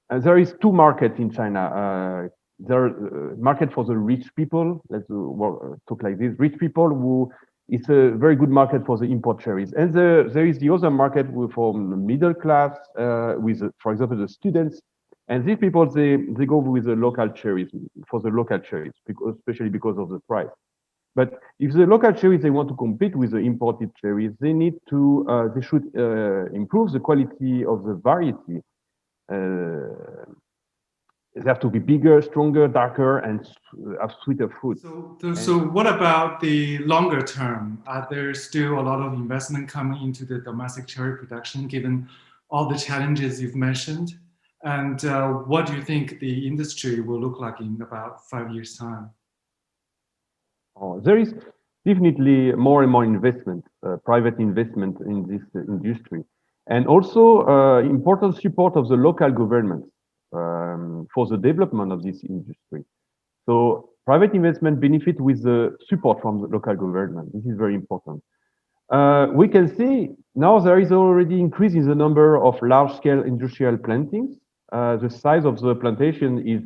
Q: there is two markets in China. There are market for the rich people. Let's talk like this: rich people who it's a very good market for the import cherries, and there is the other market for the middle class with, for example, the students. And these people, they go with the local cherries, for the local cherries, because, especially because of the price. But if the local cherries, they want to compete with the imported cherries, they need to, they should improve the quality of the variety. They have to be bigger, stronger, darker, and have sweeter fruit.
P: So what about the longer term? Are there still a lot of investment coming into the domestic cherry production, given all the challenges you've mentioned? And what do you think the industry will look like in about 5 years' time?
Q: There is definitely more and more investment, private investment in this industry, and also important support of the local government for the development of this industry. So private investment benefit with the support from the local government. This is very important. We can see now there is already increase in the number of large-scale industrial plantings. The size of the plantation is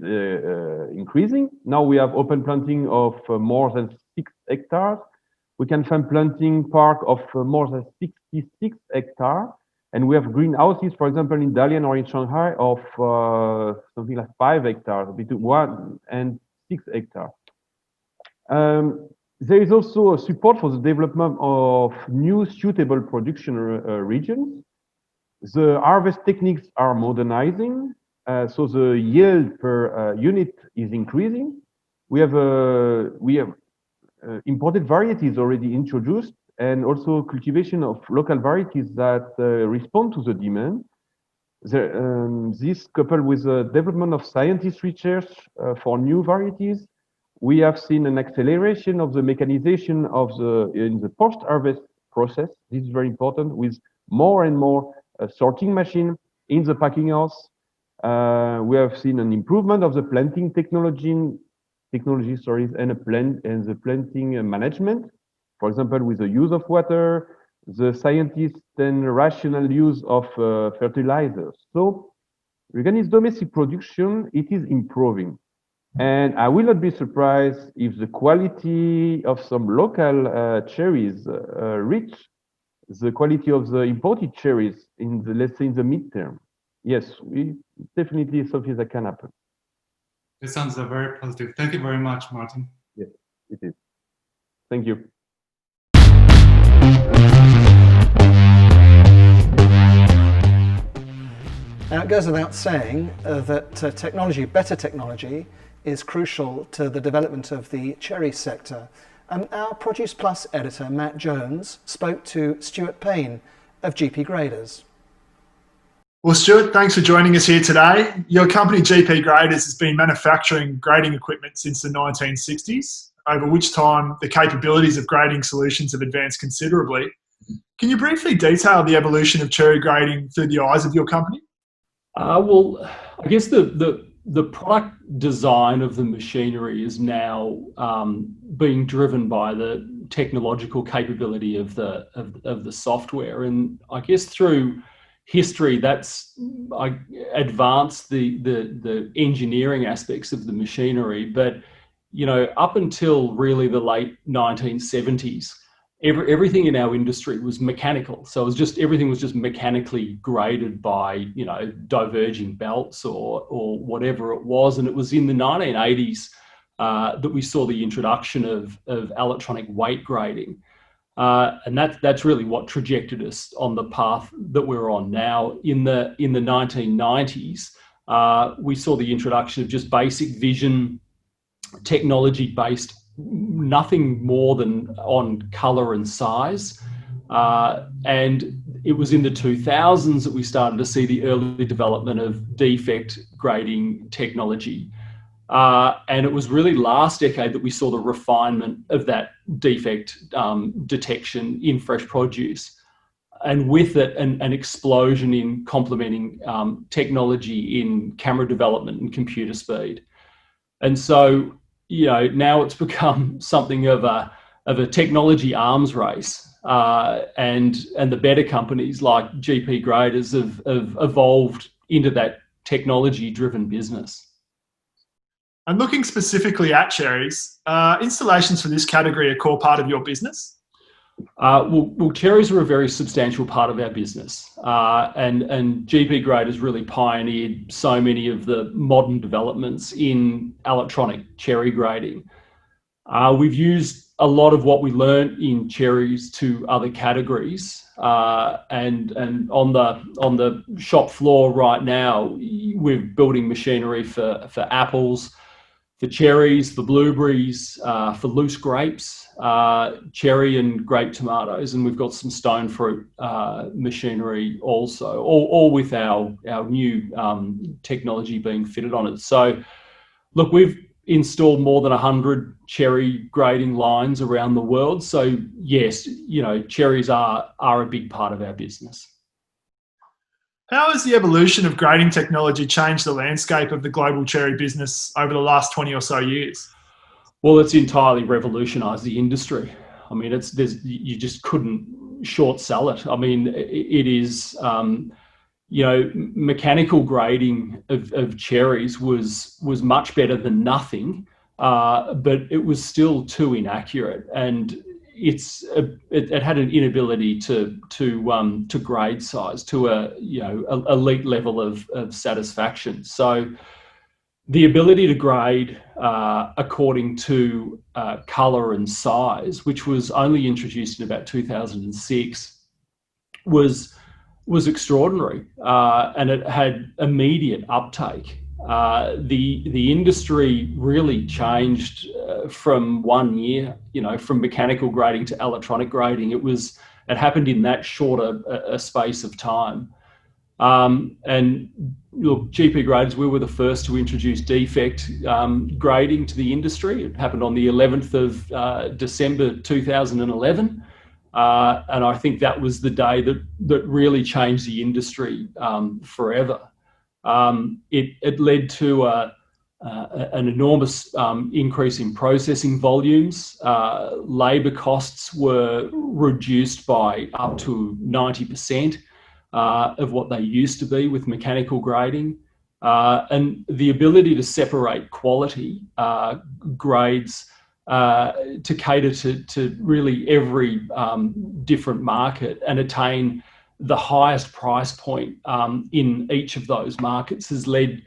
Q: increasing. Now we have open planting of more than 6 hectares. We can find planting park of more than 66 hectares. And we have greenhouses, for example, in Dalian or in Shanghai of something like 5 hectares, between 1 and 6 hectares. There is also a support for the development of new suitable production regions. The harvest techniques are modernizing. So the yield per unit is increasing. We have imported varieties already introduced, and also cultivation of local varieties that respond to the demand. This coupled with the development of scientist research for new varieties, we have seen an acceleration of the mechanization in the post-harvest process. This is very important, with more and more sorting machine in the packing house. We have seen an improvement of the planting technology, and the planting management. For example, with the use of water, the scientists and rational use of fertilizers. So regarding domestic production, it is improving. And I will not be surprised if the quality of some local cherries reach the quality of the imported cherries in the, let's say, in the midterm. Yes, definitely something that can happen.
P: This sounds very positive. Thank you very much, Martin.
Q: Yes, it is. Thank you.
J: Now, it goes without saying that technology, better technology, is crucial to the development of the cherry sector. Our Produce Plus editor, Matt Jones, spoke to Stuart Payne of GP Graders.
R: Well, Stuart, thanks for joining us here today. Your company, GP Graders, has been manufacturing grading equipment since the 1960s, over which time the capabilities of grading solutions have advanced considerably. Can you briefly detail the evolution of cherry grading through the eyes of your company?
S: Well, I guess the product design of the machinery is now being driven by the technological capability of the software, and I guess through history that's advanced the engineering aspects of the machinery. But you know, up until really the late 1970s, everything in our industry was mechanical. So it was just, everything was just mechanically graded by, you know, diverging belts or whatever it was. And it was in the 1980s that we saw the introduction of electronic weight grading. And that's really what trajected us on the path that we're on now. In the 1990s, we saw the introduction of just basic vision technology based nothing more than on color and size. And it was in the 2000s that we started to see the early development of defect grading technology. And it was really last decade that we saw the refinement of that defect detection in fresh produce. And with it, an explosion in complementing technology in camera development and computer speed. And so, you know, now it's become something of a technology arms race, and the better companies like GP Graders have evolved into that technology-driven business.
R: And looking specifically at cherries, installations for this category are a core part of your business?
S: Well, cherries are a very substantial part of our business, and GP Graders really pioneered so many of the modern developments in electronic cherry grading. We've used a lot of what we learned in cherries to other categories, and on the shop floor right now, we're building machinery for apples, for cherries, for blueberries, for loose grapes, cherry and grape tomatoes, and we've got some stone fruit machinery also, all with our new technology being fitted on it. So look, we've installed more than 100 cherry grading lines around the world. So yes, you know, cherries are a big part of our business.
R: How has the evolution of grading technology changed the landscape of the global cherry business over the last 20 or so years?
S: Well, it's entirely revolutionised the industry. I mean, you just couldn't short sell it. I mean, it is, you know, mechanical grading of cherries was much better than nothing, but it was still too inaccurate, and it had an inability to grade size to a, you know, elite level of satisfaction. So the ability to grade according to color and size, which was only introduced in about 2006, was was extraordinary, and it had immediate uptake. The industry really changed from 1 year, from mechanical grading to electronic grading. It happened in that short a space of time. And look, GP Graders, we were the first to introduce defect grading to the industry. It happened on the 11th of December 2011. And I think that was the day that really changed the industry forever. It led to an enormous increase in processing volumes. Labour costs were reduced by up to 90%. Of what they used to be with mechanical grading, and the ability to separate quality grades to cater to really every different market and attain the highest price point in each of those markets has led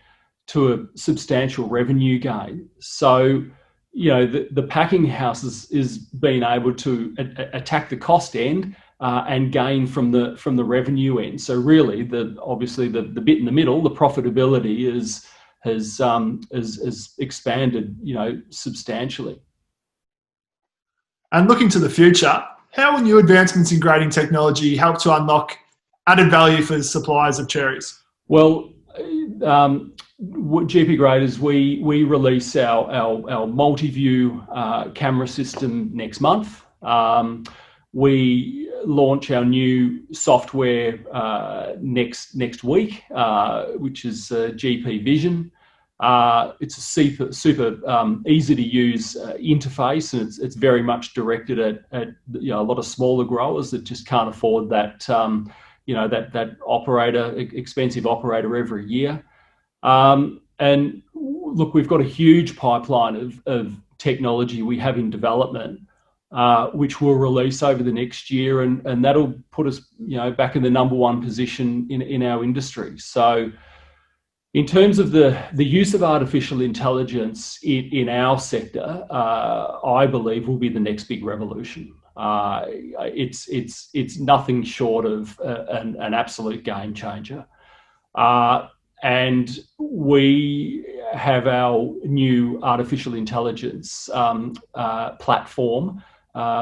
S: to a substantial revenue gain. So, the packing house is being able to attack the cost end and gain from the revenue end. So really, obviously the bit in the middle, the profitability has expanded, substantially.
R: And looking to the future, how will new advancements in grading technology help to unlock added value for suppliers of cherries?
S: Well, GP Graders, we release our multi-view camera system next month. We launch our new software next week, which is GP Vision. It's a super easy to use interface, and it's very much directed at a lot of smaller growers that just can't afford that that expensive operator every year. And look, we've got a huge pipeline of technology we have in development, which we'll release over the next year, and that'll put us, back in the #1 position in our industry. So, in terms of the use of artificial intelligence in our sector, I believe will be the next big revolution. It's nothing short of an absolute game changer. And we have our new artificial intelligence platform,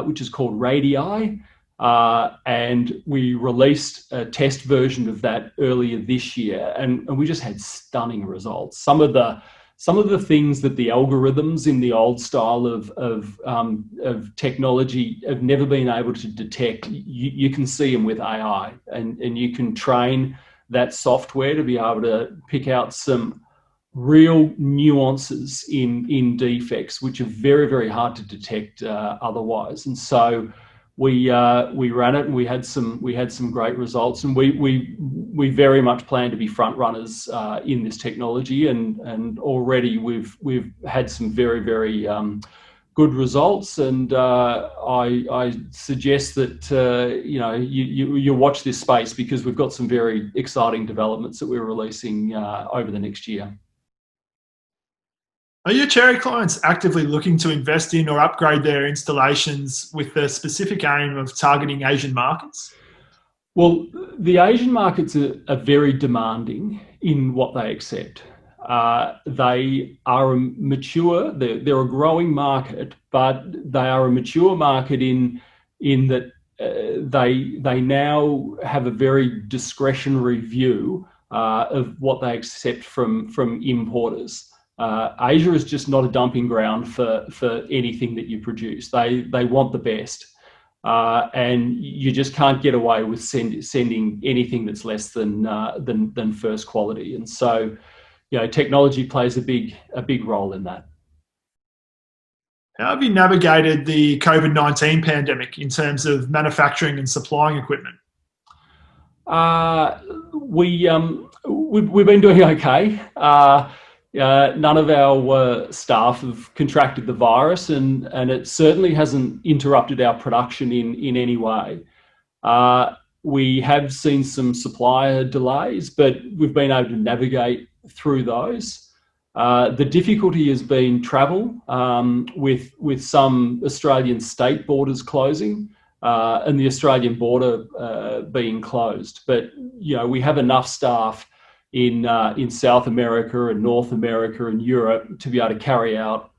S: which is called Radii, and we released a test version of that earlier this year, and we just had stunning results. Some of the things that the algorithms in the old style of technology have never been able to detect, you can see them with AI, and you can train that software to be able to pick out some real nuances in defects, which are very, very hard to detect otherwise. And so we ran it, and we had some great results, and we very much plan to be front runners in this technology, and already we've had some very, very good results, and I suggest that you watch this space, because we've got some very exciting developments that we're releasing over the next year.
R: Are your cherry clients actively looking to invest in or upgrade their installations with the specific aim of targeting Asian markets?
S: Well, the Asian markets are very demanding in what they accept. They are mature, they're a growing market, but they are a mature market in that they now have a very discretionary view of what they accept from importers. Asia is just not a dumping ground for anything that you produce. They want the best, and you just can't get away with sending anything that's less than first quality. And so, technology plays a big role in that.
R: How have you navigated the COVID-19 pandemic in terms of manufacturing and supplying equipment?
S: We've been doing okay. None of our staff have contracted the virus, and it certainly hasn't interrupted our production in any way. We have seen some supplier delays, but we've been able to navigate through those. The difficulty has been travel, with some Australian state borders closing. and the Australian border being closed. But we have enough staff in South America and North America and Europe to be able to carry out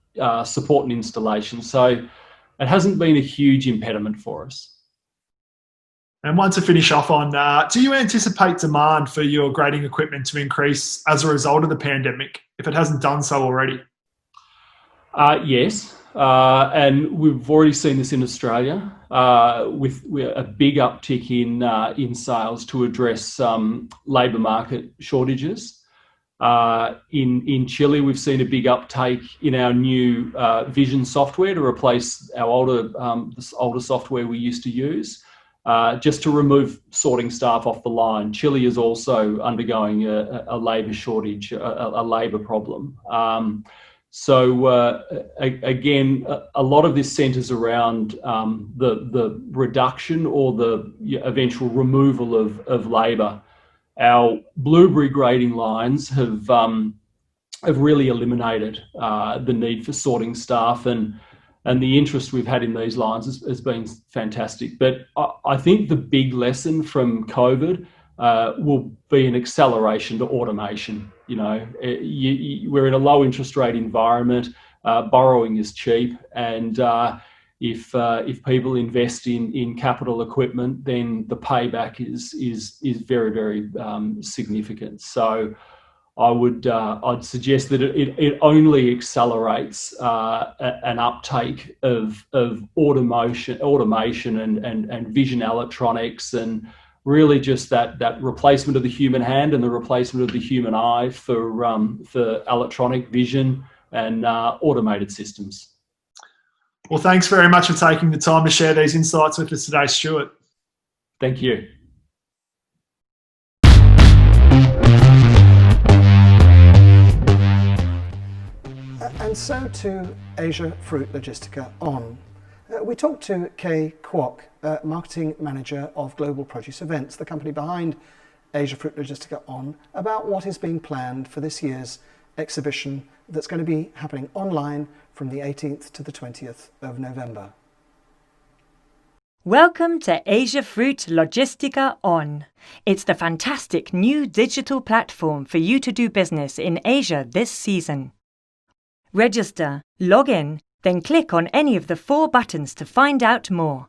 S: support and installation. So it hasn't been a huge impediment for us.
R: And one to finish off on, do you anticipate demand for your grading equipment to increase as a result of the pandemic, if it hasn't done so already?
S: Yes, and we've already seen this in Australia with a big uptick in sales to address labour market shortages. In Chile, we've seen a big uptake in our new vision software to replace our older software we used to use, just to remove sorting staff off the line. Chile is also undergoing a labour shortage, a labour problem. So again, a lot of this centres around the reduction or the eventual removal of labour. Our blueberry grading lines have really eliminated the need for sorting staff, and the interest we've had in these lines has been fantastic. But I think the big lesson from COVID will be an acceleration to automation. We're in a low interest rate environment. Borrowing is cheap, and if people invest in capital equipment, then the payback is very, very significant. So I'd suggest that it only accelerates an uptake of automation and vision electronics, and really just that replacement of the human hand and the replacement of the human eye for electronic vision and automated systems.
R: Well, thanks very much for taking the time to share these insights with us today, Stuart.
S: Thank you.
J: And so to ASIAFRUIT Logistica On. We talked to Kay Kwok, Marketing Manager of Global Produce Events, the company behind ASIAFRUIT Logistica On, about what is being planned for this year's exhibition that's going to be happening online from the 18th to the 20th of November.
T: Welcome to ASIAFRUIT Logistica On. It's the fantastic new digital platform for you to do business in Asia this season. Register, log in, then click on any of the 4 buttons to find out more.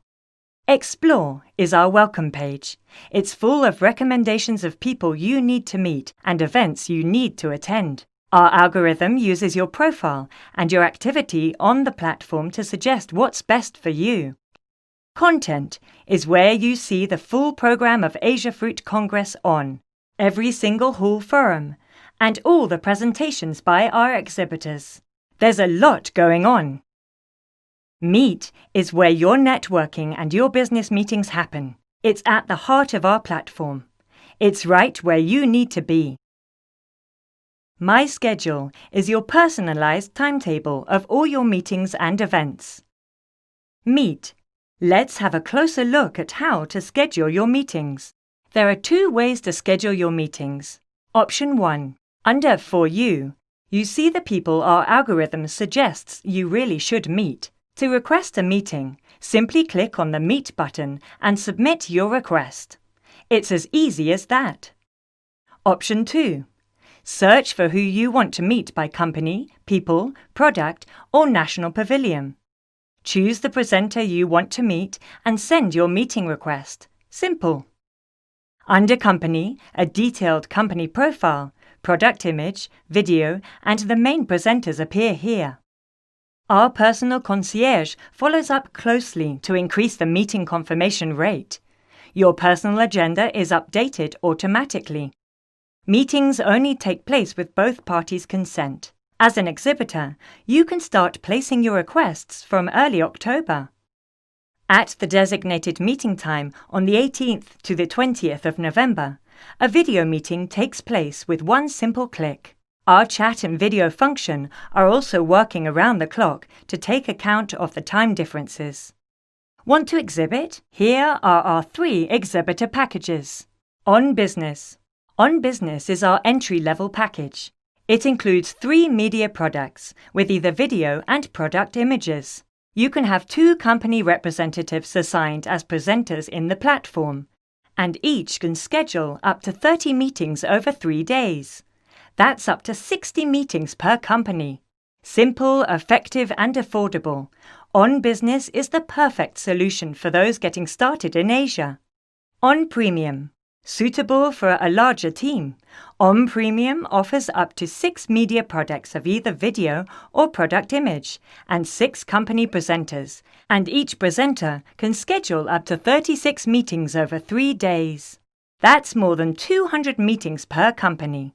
T: Explore is our welcome page. It's full of recommendations of people you need to meet and events you need to attend. Our algorithm uses your profile and your activity on the platform to suggest what's best for you. Content is where you see the full program of ASIAFRUIT Congress On, every single hall forum, and all the presentations by our exhibitors. There's a lot going on. Meet is where your networking and your business meetings happen. It's at the heart of our platform. It's right where you need to be. My Schedule is your personalized timetable of all your meetings and events. Meet. Let's have a closer look at how to schedule your meetings. There are 2 ways to schedule your meetings. Option 1. Under For You, you see the people our algorithm suggests you really should meet. To request a meeting, simply click on the Meet button and submit your request. It's as easy as that. Option 2. Search for who you want to meet by company, people, product, or national pavilion. Choose the presenter you want to meet and send your meeting request. Simple. Under Company, a detailed company profile, product image, video, and the main presenters appear here. Our personal concierge follows up closely to increase the meeting confirmation rate. Your personal agenda is updated automatically. Meetings only take place with both parties' consent. As an exhibitor, you can start placing your requests from early October. At the designated meeting time on the 18th to the 20th of November, a video meeting takes place with one simple click. Our chat and video function are also working around the clock to take account of the time differences. Want to exhibit? Here are our 3 exhibitor packages. On Business. On Business is our entry-level package. It includes 3 media products with either video and product images. You can have 2 company representatives assigned as presenters in the platform, and each can schedule up to 30 meetings over 3 days. That's up to 60 meetings per company. Simple, effective, and affordable, On Business is the perfect solution for those getting started in Asia. On Premium, suitable for a larger team, On Premium offers up to 6 media products of either video or product image, and 6 company presenters, and each presenter can schedule up to 36 meetings over 3 days. That's more than 200 meetings per company.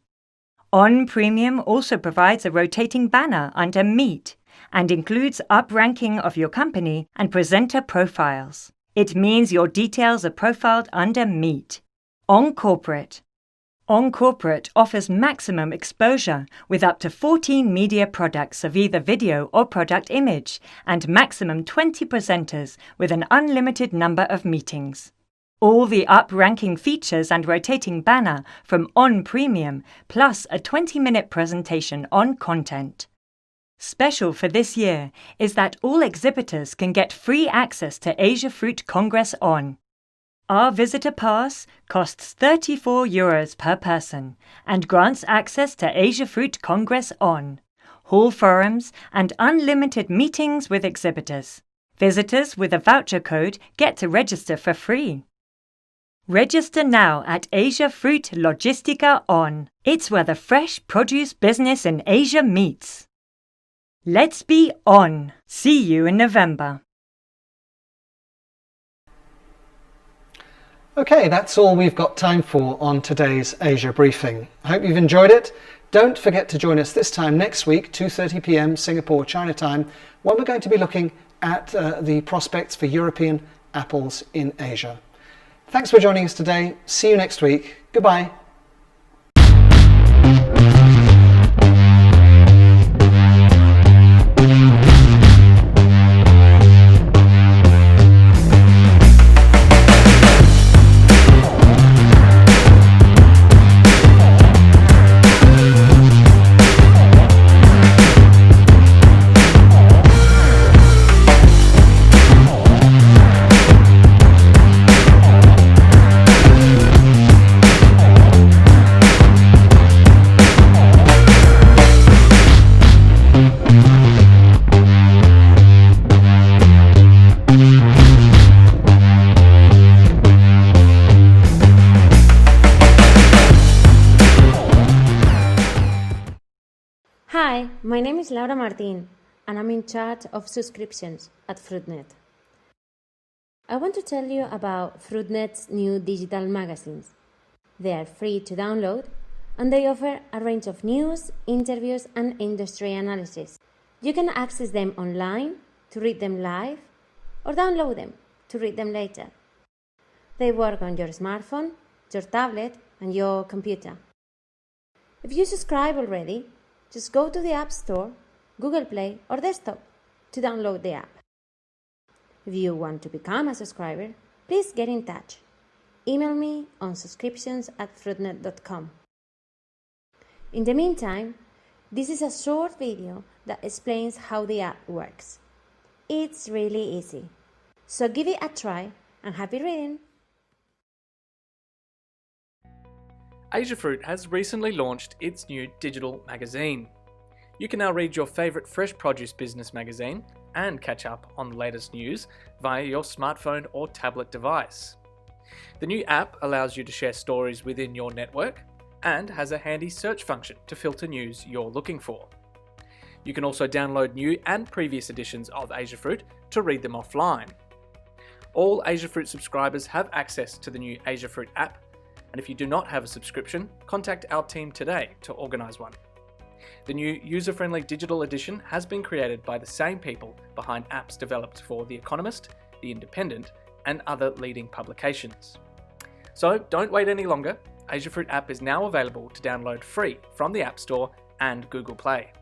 T: On Premium also provides a rotating banner under Meet and includes up-ranking of your company and presenter profiles. It means your details are profiled under Meet. On Corporate. On Corporate offers maximum exposure with up to 14 media products of either video or product image and maximum 20 presenters with an unlimited number of meetings. All the up-ranking features and rotating banner from On Premium, plus a 20-minute presentation on content. Special for this year is that all exhibitors can get free access to ASIAFRUIT Congress On. Our visitor pass costs €34 per person and grants access to ASIAFRUIT Congress On, hall forums, and unlimited meetings with exhibitors. Visitors with a voucher code get to register for free. Register now at ASIAFRUIT Logistica On. It's where the fresh produce business in Asia meets. Let's be on. See you in November.
J: Okay, that's all we've got time for on today's Asia briefing. I hope you've enjoyed it. Don't forget to join us this time next week, 2:30 p.m. Singapore China time, when we're going to be looking at the prospects for European apples in Asia. Thanks for joining us today. See you next week. Goodbye.
U: Hi, my name is Laura Martin, and I'm in charge of subscriptions at FruitNet. I want to tell you about FruitNet's new digital magazines. They are free to download, and they offer a range of news, interviews, and industry analysis. You can access them online to read them live, or download them to read them later. They work on your smartphone, your tablet, and your computer. If you subscribe already, just go to the App Store, Google Play, or desktop to download the app. If you want to become a subscriber, please get in touch. Email me on subscriptions@fruitnet.com. In the meantime, this is a short video that explains how the app works. It's really easy. So give it a try and happy reading!
V: ASIAFRUIT has recently launched its new digital magazine. You can now read your favourite fresh produce business magazine and catch up on the latest news via your smartphone or tablet device. The new app allows you to share stories within your network and has a handy search function to filter news you're looking for. You can also download new and previous editions of ASIAFRUIT to read them offline. All ASIAFRUIT subscribers have access to the new ASIAFRUIT app, and if you do not have a subscription, contact our team today to organise one. The new user-friendly digital edition has been created by the same people behind apps developed for The Economist, The Independent, and other leading publications. So don't wait any longer. ASIAFRUIT app is now available to download free from the App Store and Google Play.